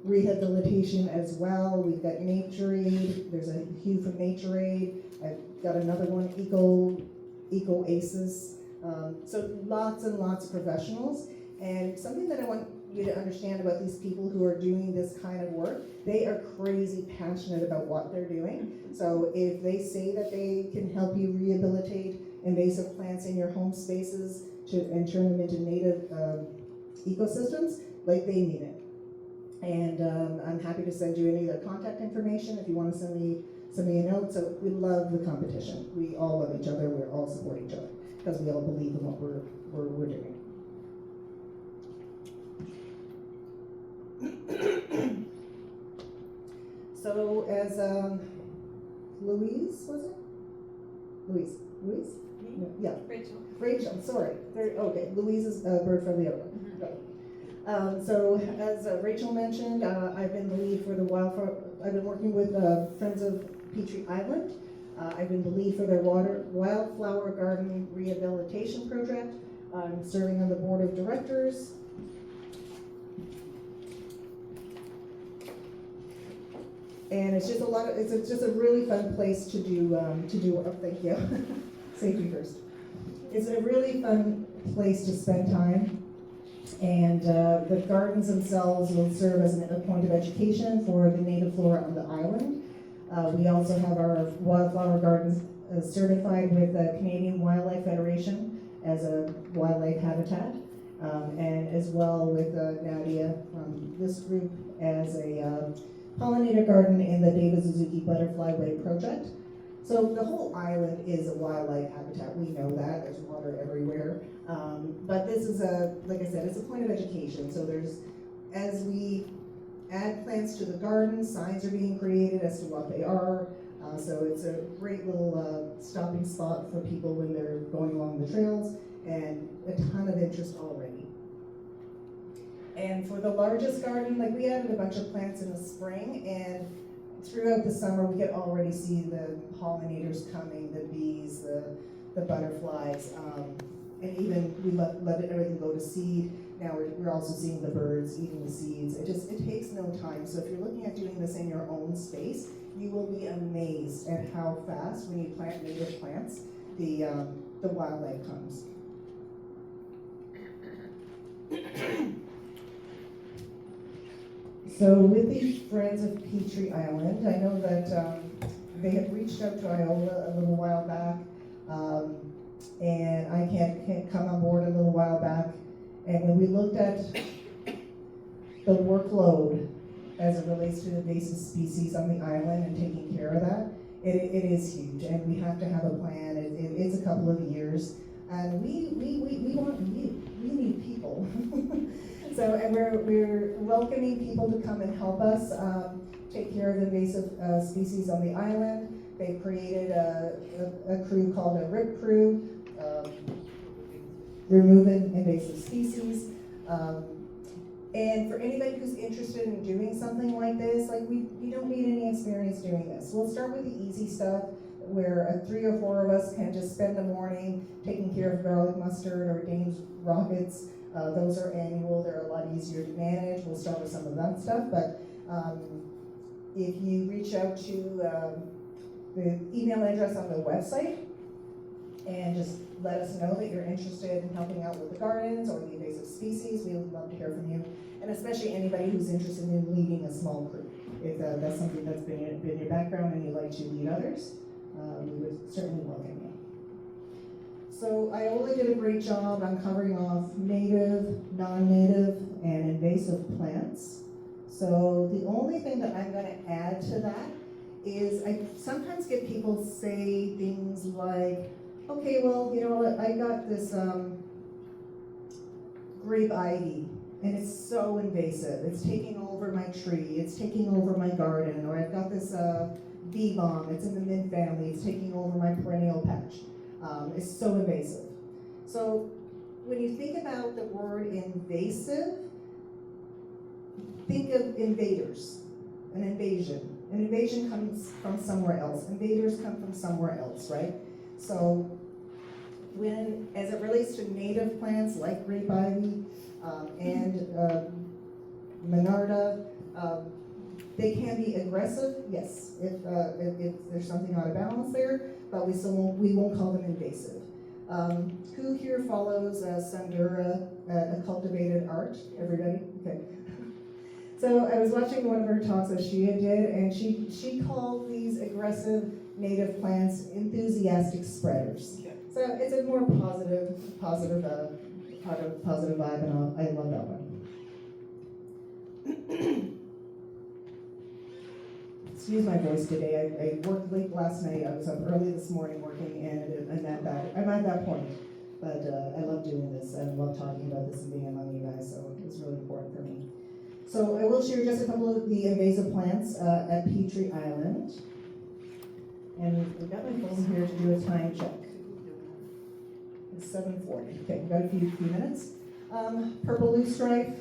rehabilitation as well. We've got Nature Aid. There's a Hugh from Nature Aid. I've got another one, Eco Aces. So lots and lots of professionals. And something that I want you to understand about these people who are doing this kind of work, they are crazy passionate about what they're doing. So if they say that they can help you rehabilitate invasive plants in your home spaces and turn them into native ecosystems, like, they mean it. And I'm happy to send you any of their contact information if you want to send me a note. So we love the competition. We all love each other. We're all support each other because we all believe in what we're doing. So as Louise, was it? Louise? No, yeah. Rachel, sorry. Okay, Louise is Bird Friendly Ottawa. Okay. So as Rachel mentioned, I've been the lead for the wildflower. I've been working with Friends of Petrie Island. I've been the lead for their wildflower garden rehabilitation project. I'm serving on the board of directors. And it's just it's just a really fun place to do work. Thank you. Safety first. It's a really fun place to spend time. And the gardens themselves will serve as a point of education for the native flora on the island. We also have our wildflower gardens certified with the Canadian Wildlife Federation as a wildlife habitat, and as well with Nadia from this group as a pollinator garden in the David Suzuki Butterfly Way project. So the whole island is a wildlife habitat. We know that. There's water everywhere. But this is like I said, it's a point of education. So as we add plants to the garden, signs are being created as to what they are. So it's a great little stopping spot for people when they're going along the trails, and a ton of interest already. And for the largest garden, like, we added a bunch of plants in the spring, and throughout the summer we could already see the pollinators coming, the bees, the butterflies, and even we let everything go to seed. Now we're also seeing the birds eating the seeds. It takes no time. So if you're looking at doing this in your own space, you will be amazed at how fast, when you plant native plants, the wildlife comes. So with the Friends of Petrie Island, I know that they had reached out to Iola a little while back, and I can't come on board a little while back. And when we looked at the workload as it relates to invasive species on the island and taking care of that, it is huge, and we have to have a plan. It's a couple of years, and we need people. So, and we're welcoming people to come and help us take care of invasive species on the island. They've created a crew called a RIP crew, removing invasive species. And for anybody who's interested in doing something like this, like, you don't need any experience doing this. We'll start with the easy stuff, where 3 or 4 of us can just spend the morning taking care of garlic mustard or Dame's rockets. Those are annual, they're a lot easier to manage. We'll start with some of that stuff, but if you reach out to the email address on the website, and just let us know that you're interested in helping out with the gardens or the invasive species. We would love to hear from you, and especially anybody who's interested in leading a small group. If that's something that's been your background and you'd like to lead others, we would certainly welcome you. So Iola did a great job on covering off native, non-native, and invasive plants. So the only thing that I'm going to add to that is I sometimes get people say things like, okay, well, you know what, I got this grape ivy, and it's so invasive. It's taking over my tree, it's taking over my garden, or I've got this bee balm, it's in the mint family, it's taking over my perennial patch. It's so invasive. So when you think about the word invasive, think of invaders, an invasion. An invasion comes from somewhere else. Invaders come from somewhere else, right? So as it relates to native plants like grape ivy and monarda, they can be aggressive, yes, if there's something out of balance there, but we won't call them invasive. Who here follows Sandura, a cultivated art? Everybody? Okay. So I was watching one of her talks that she did, and she called these aggressive native plants enthusiastic spreaders. Okay. So it's a more positive vibe, and I love that one. Excuse my voice today. I worked late last night. I was up early this morning working, and I'm at that point. But I love doing this, and I love talking about this and being among you guys, so it's really important for me. So I will share just a couple of the invasive plants at Petrie Island. And we've got my phone here to do a time check. It's 7:40. Okay, we've got a few minutes. Purple loosestrife.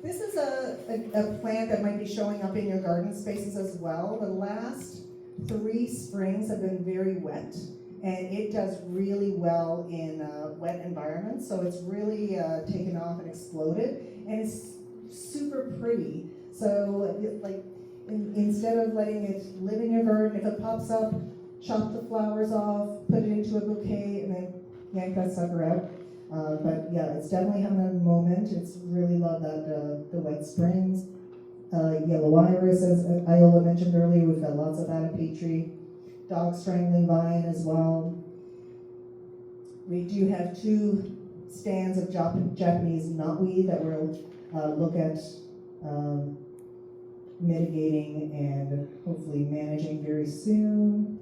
This is a plant that might be showing up in your garden spaces as well. The last 3 springs have been very wet, and it does really well in wet environments. So it's really taken off and exploded, and it's super pretty. So like instead of letting it live in your garden, if it pops up, chop the flowers off, put it into a bouquet, and then yank that sucker out. But yeah, it's definitely having a moment. It's really love that the wet springs. Yellow iris, as Iola mentioned earlier, we've got lots of that at Petrie. Dog strangling vine as well. We do have 2 stands of Japanese knotweed that we'll look at mitigating and hopefully managing very soon.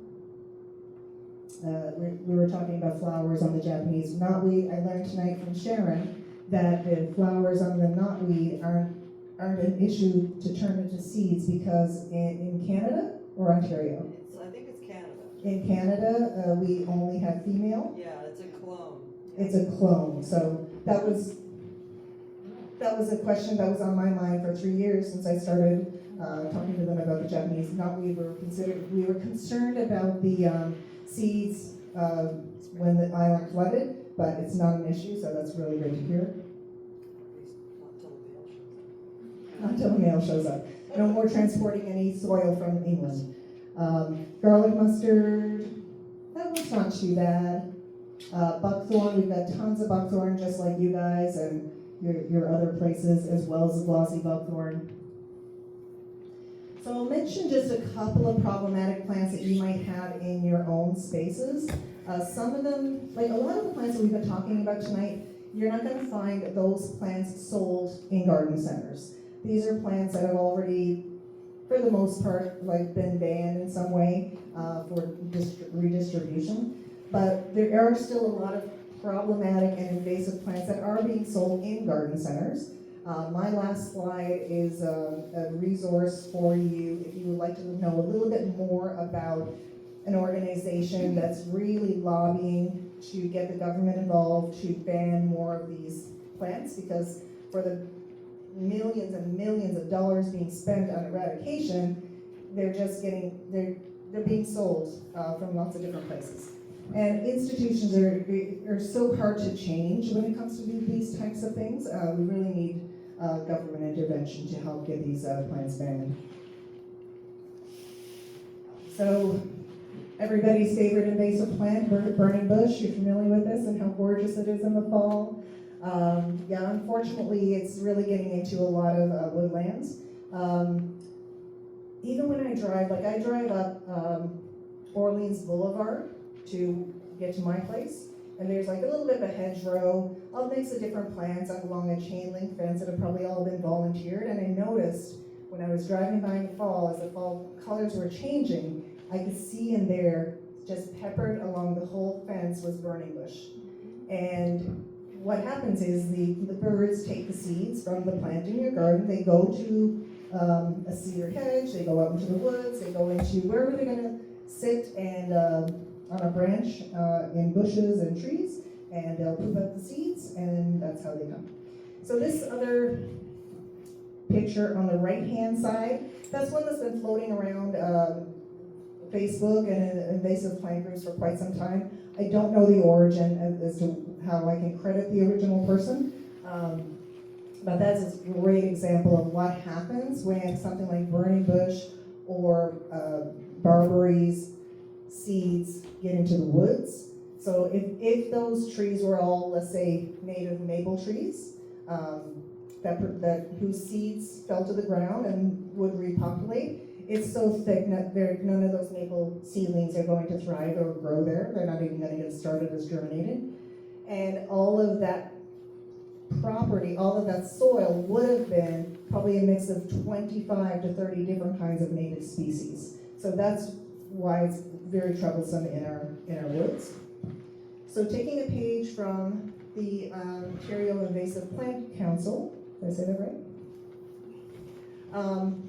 We were talking about flowers on the Japanese knotweed. I learned tonight from Sharon that the flowers on the knotweed aren't an issue to turn into seeds because in Canada or Ontario? I think it's Canada. In Canada, we only have female. Yeah, it's a clone. It's a clone. So that was a question that was on my mind for 3 years since I started talking to them about the Japanese knotweed. We were concerned about the seeds when the island flooded, but it's not an issue, so that's really great to hear. Not until the mail shows up. No more transporting any soil from England. Garlic mustard, that one's not too bad. Buckthorn, we've got tons of buckthorn just like you guys and your other places, as well as the glossy buckthorn. So I'll mention just a couple of problematic plants that you might have in your own spaces. Some of them, like a lot of the plants that we've been talking about tonight, you're not going to find those plants sold in garden centers. These are plants that have already, for the most part, like been banned in some way for redistribution. But there are still a lot of problematic and invasive plants that are being sold in garden centers. My last slide is a resource for you if you would like to know a little bit more about an organization that's really lobbying to get the government involved to ban more of these plants, because for the millions and millions of dollars being spent on eradication, they're being sold from lots of different places. And institutions are so hard to change when it comes to these types of things. We really need government intervention to help get these plants banned. So everybody's favorite invasive plant, burning bush. You're familiar with this and how gorgeous it is in the fall. Yeah, unfortunately, it's really getting into a lot of woodlands. Even when I drive up Orleans Boulevard to get to my place, and there's like a little bit of a hedgerow, all mix of different plants along a chain link fence that have probably all been volunteered. And I noticed when I was driving by in the fall, as the fall colors were changing, I could see in there, just peppered along the whole fence, was burning bush. And what happens is the birds take the seeds from the plant in your garden, they go to a cedar hedge, they go out into the woods, they go into wherever they're gonna sit and on a branch in bushes and trees, and they'll poop out the seeds, and that's how they come. So this other picture on the right-hand side, that's one that's been floating around Facebook and invasive plant groups for quite some time. I don't know the origin as to how I can credit the original person, but that's a great example of what happens when something like burning bush or barberries seeds get into the woods. So if those trees were all, let's say, native maple trees, whose seeds fell to the ground and would repopulate, it's so thick that none of those maple seedlings are going to thrive or grow there. They're not even going to get started as germinated. And all of that property, all of that soil would have been probably a mix of 25 to 30 different kinds of native species. So that's why it's very troublesome in our woods. So taking a page from the Ontario Invasive Plant Council, did I say that right?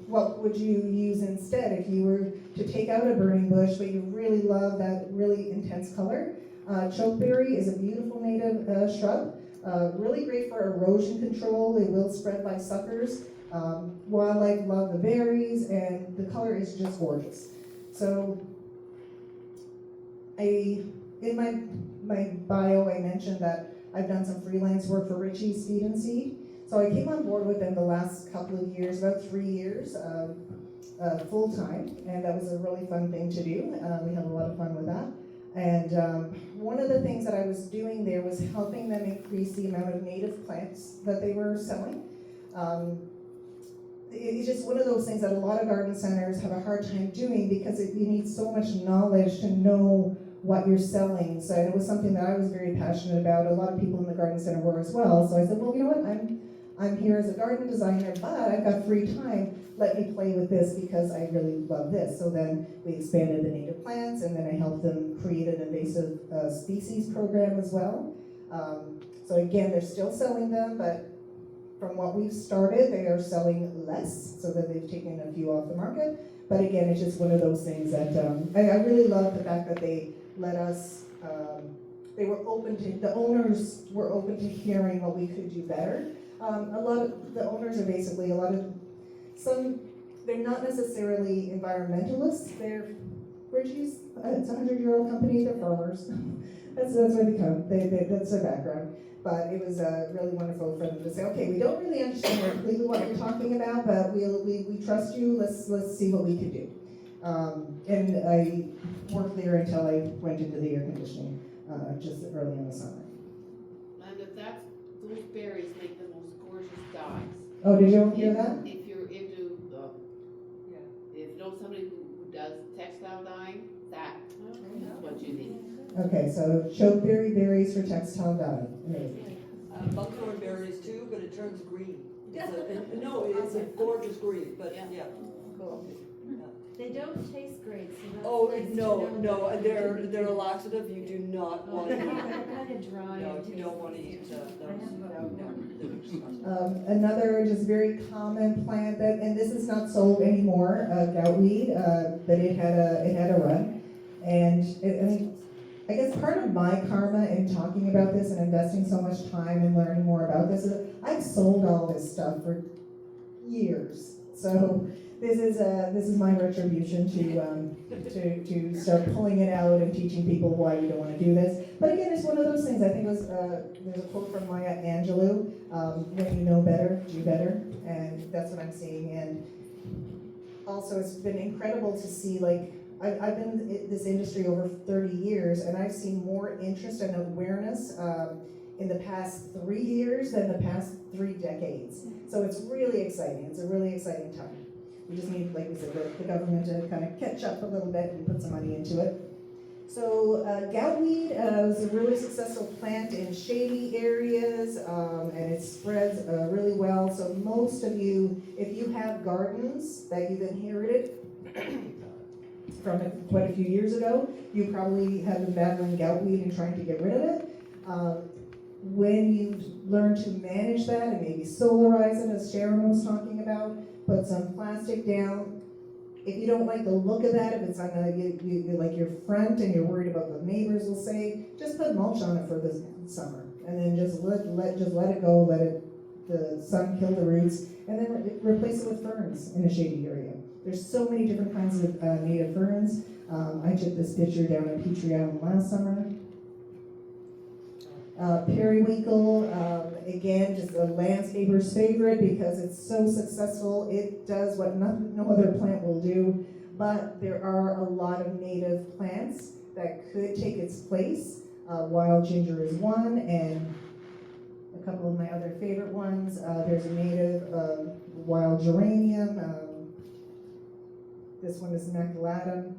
What would you use instead if you were to take out a burning bush, but you really love that really intense color? Chokeberry is a beautiful native shrub, really great for erosion control. It will spread by suckers. Wildlife love the berries, and the color is just gorgeous. So in my bio, I mentioned that I've done some freelance work for Richie's Feed and Seed. So I came on board with them the last couple of years, about 3 years, full time, and that was a really fun thing to do. We had a lot of fun with that. And one of the things that I was doing there was helping them increase the amount of native plants that they were selling. It's just one of those things that a lot of garden centers have a hard time doing because you need so much knowledge to know what you're selling. So it was something that I was very passionate about. A lot of people in the garden center were as well. So I said, well, you know what, I'm here as a garden designer, but I've got free time. Let me play with this because I really love this. So then we expanded the native plants, and then I helped them create an invasive species program as well. So again, they're still selling them, but from what we've started, they are selling less, so that they've taken a few off the market. But again, it's just one of those things that I really love the fact that they let us. They were open to, the owners were open to hearing what we could do better. A lot of the owners are basically they're not necessarily environmentalists. They're Richie's. It's a 100-year-old company. They're farmers. that's where they come. That's their background. But it was really wonderful for them to say, okay, we don't really understand completely what you're talking about, but we trust you. Let's see what we can do. And I worked there until I went into the air conditioning just early in the summer. And those berries make the most gorgeous dyes. Oh, did you hear that? If you're into if you know somebody who does textile dyeing, that's what you need. Okay, so chokeberry berries for textile dyeing. Amazing. Buckthorn berries too, but it turns green. It's a gorgeous green, but yeah. Cool. They don't taste great, so that's Oh, nice to no, know. they're a laxative. You do not want to eat. They're kind of dry. No, and you don't want to eat those. Another just very common plant and this is not sold anymore, goutweed, but it had a run, and I guess part of my karma in talking about this and investing so much time and learning more about this is I've sold all this stuff for years. So this is my retribution to start pulling it out and teaching people why you don't want to do this. But again, it's one of those things. I think it was there's a quote from Maya Angelou: "When you know better, do better," and that's what I'm seeing. And also, it's been incredible to see I've been in this industry over 30 years, and I've seen more interest and awareness in the past 3 years than the past 3 decades. So it's really exciting. It's a really exciting time. We just need, like we said, the government to kind of catch up a little bit and put some money into it. So goutweed is a really successful plant in shady areas, and it spreads really well. So most of you, if you have gardens that you've inherited from quite a few years ago, you probably have been battling goutweed and trying to get rid of it. When you learn to manage that and maybe solarize it, as Sharon was talking about, put some plastic down. If you don't like the look of that, if it's on you like your front and you're worried about what the neighbors will say, just put mulch on it for this summer, and then just let it go, the sun kill the roots, and then replace it with ferns in a shady area. There's so many different kinds of native ferns. I took this picture down at Petrie Island last summer. Periwinkle, again, just a landscaper's favorite because it's so successful. It does what no other plant will do, but there are a lot of native plants that could take its place. Wild ginger is one, and a couple of my other favorite ones. There's a native wild geranium. This one is maculatum,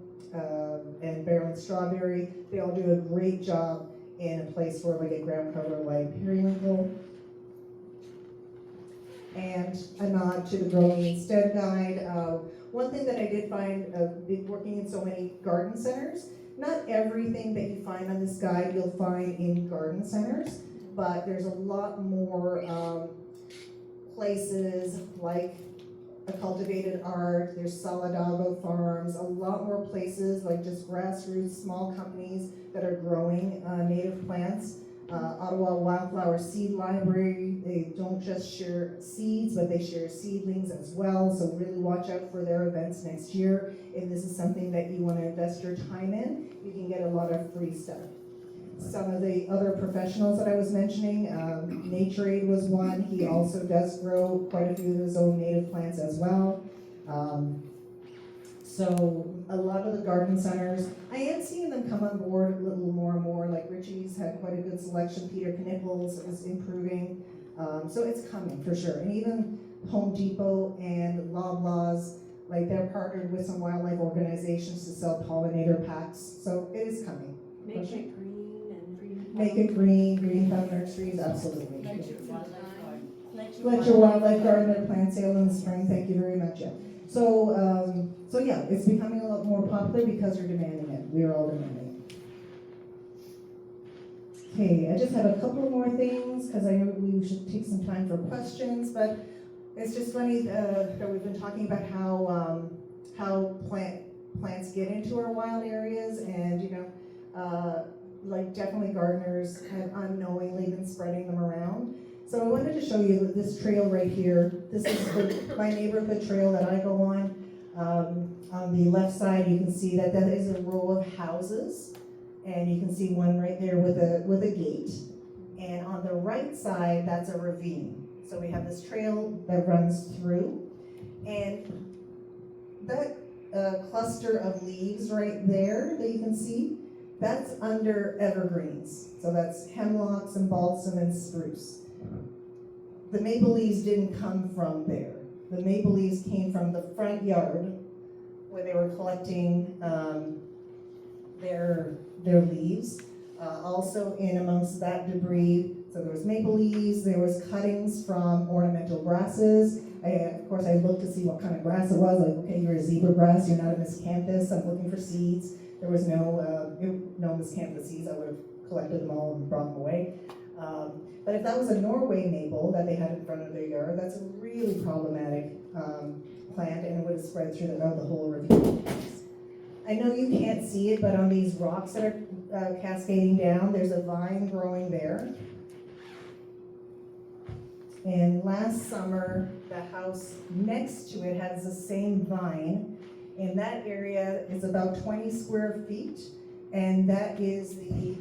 and Barren strawberry. They all do a great job in a place for like a ground cover like periwinkle. And a nod to the Growing Instead guide. One thing that I did find, working in so many garden centers, not everything that you find on this guide you'll find in garden centers, but there's a lot more places like a cultivated art, there's Solidago farms, a lot more places like just grassroots, small companies that are growing native plants. Ottawa Wildflower Seed Library, they don't just share seeds, but they share seedlings as well, so really watch out for their events next year. If this is something that you want to invest your time in, you can get a lot of free stuff. Some of the other professionals that I was mentioning, Nature Aid was one. He also does grow quite a few of his own native plants as well. So a lot of the garden centers, I am seeing them come on board a little more and more, like Richie's had quite a good selection, Peter Knipples is improving. So it's coming for sure. And even Home Depot and Loblaws, like they're partnered with some wildlife organizations to sell pollinator packs. So it is coming. Make it green and green. Make it green thumb nurseries, absolutely. Let Your wildlife garden plant sale in the spring, thank you very much. Yeah. So yeah, it's becoming a lot more popular because you're demanding it. We are all demanding it. Okay, I just have a couple more things because I know we should take some time for questions, but it's just funny that we've been talking about how plants get into our wild areas, and like definitely gardeners have unknowingly been spreading them around. So I wanted to show you this trail right here. This is my neighborhood trail that I go on. On the left side, you can see that is a row of houses, and you can see one right there with a gate. And on the right side, that's a ravine. So we have this trail that runs through, and that cluster of leaves right there that you can see, that's under evergreens. So that's hemlocks and balsam and spruce. The maple leaves didn't come from there. The maple leaves came from the front yard where they were collecting their leaves. Also in amongst that debris, so there was maple leaves, there was cuttings from ornamental grasses. Of course, I looked to see what kind of grass it was. Like, okay, you're a zebra grass, you're not a miscanthus, I'm looking for seeds. There was no miscanthus seeds. I would have collected them all and brought them away. But if that was a Norway maple that they had in front of their yard, that's a really problematic plant, and it would have spread through the whole ravine. I know you can't see it, but on these rocks that are cascading down, there's a vine growing there. And last summer, the house next to it has the same vine. And that area is about 20 square feet, and that is the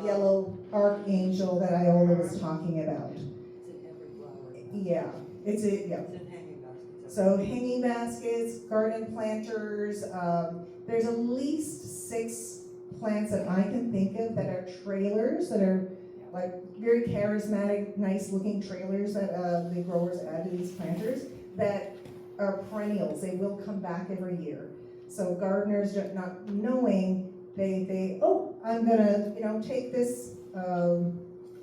yellow archangel that Iola was talking about. It's in every flower. Yeah, it's It's in hanging baskets. So hanging baskets, garden planters, there's at least 6 plants that I can think of that are trailers, that are like very charismatic, nice looking trailers that the growers add to these planters that are perennials. They will come back every year. So gardeners not knowing, oh, I'm gonna, take this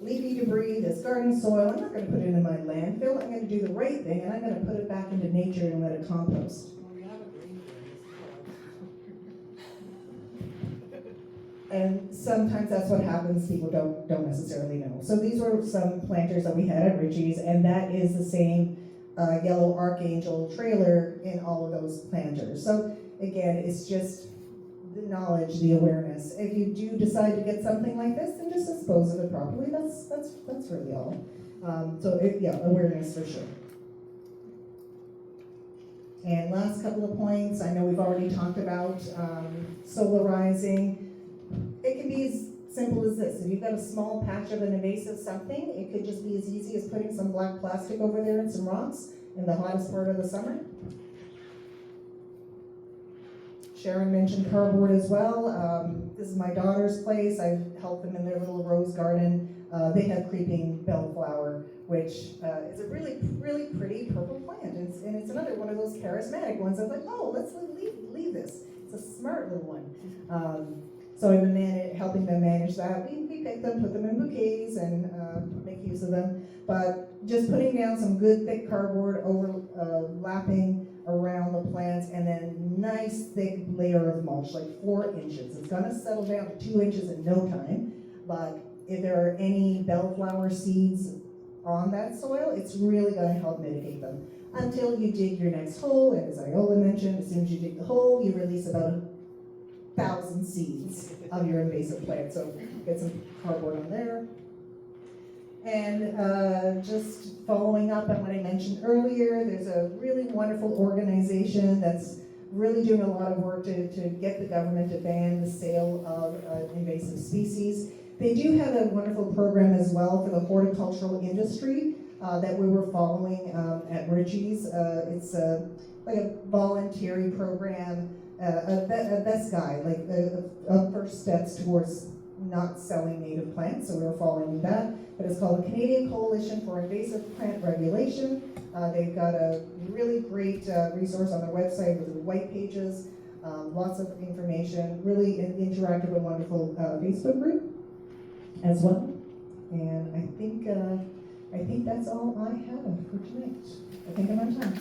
leafy debris, this garden soil, I'm not gonna put it in my landfill, I'm gonna do the right thing, and I'm gonna put it back into nature and let it compost. And sometimes that's what happens, people don't necessarily know. So these were some planters that we had at Richie's, and that is the same yellow Archangel trailer in all of those planters. So again, it's just the knowledge, the awareness. If you do decide to get something like this, then just dispose of it properly. That's really all. Awareness for sure. And last couple of points, I know we've already talked about solarizing. It can be as simple as this. If you've got a small patch of an invasive something, it could just be as easy as putting some black plastic over there and some rocks in the hottest part of the summer. Sharon mentioned cardboard as well. This is my daughter's place. I've helped them in their little rose garden. They have creeping bellflower, which is a really, really pretty purple plant. And it's another one of those charismatic ones. I'm like, oh, let's leave this. It's a smart little one. So I've been helping them manage that. We pick them, put them in bouquets, and make use of them. But just putting down some good thick cardboard, overlapping around the plants, and then nice thick layer of mulch, like 4 inches. It's gonna settle down to 2 inches in no time, but if there are any bellflower seeds on that soil, it's really gonna help mitigate them. Until you dig your next hole, and as Iola mentioned, as soon as you dig the hole, you release about 1,000 seeds of your invasive plant. So get some cardboard on there. And just following up on what I mentioned earlier, there's a really wonderful organization that's really doing a lot of work to get the government to ban the sale of invasive species. They do have a wonderful program as well for the horticultural industry that we were following at Richie's. It's like a voluntary program, a best guide, like a first steps towards not selling native plants, so we were following that. But it's called the Canadian Coalition for Invasive Plant Regulation. They've got a really great resource on their website with the white pages, lots of information, really interactive and wonderful Facebook group as well. And I think that's all I have for tonight. I think I'm on time.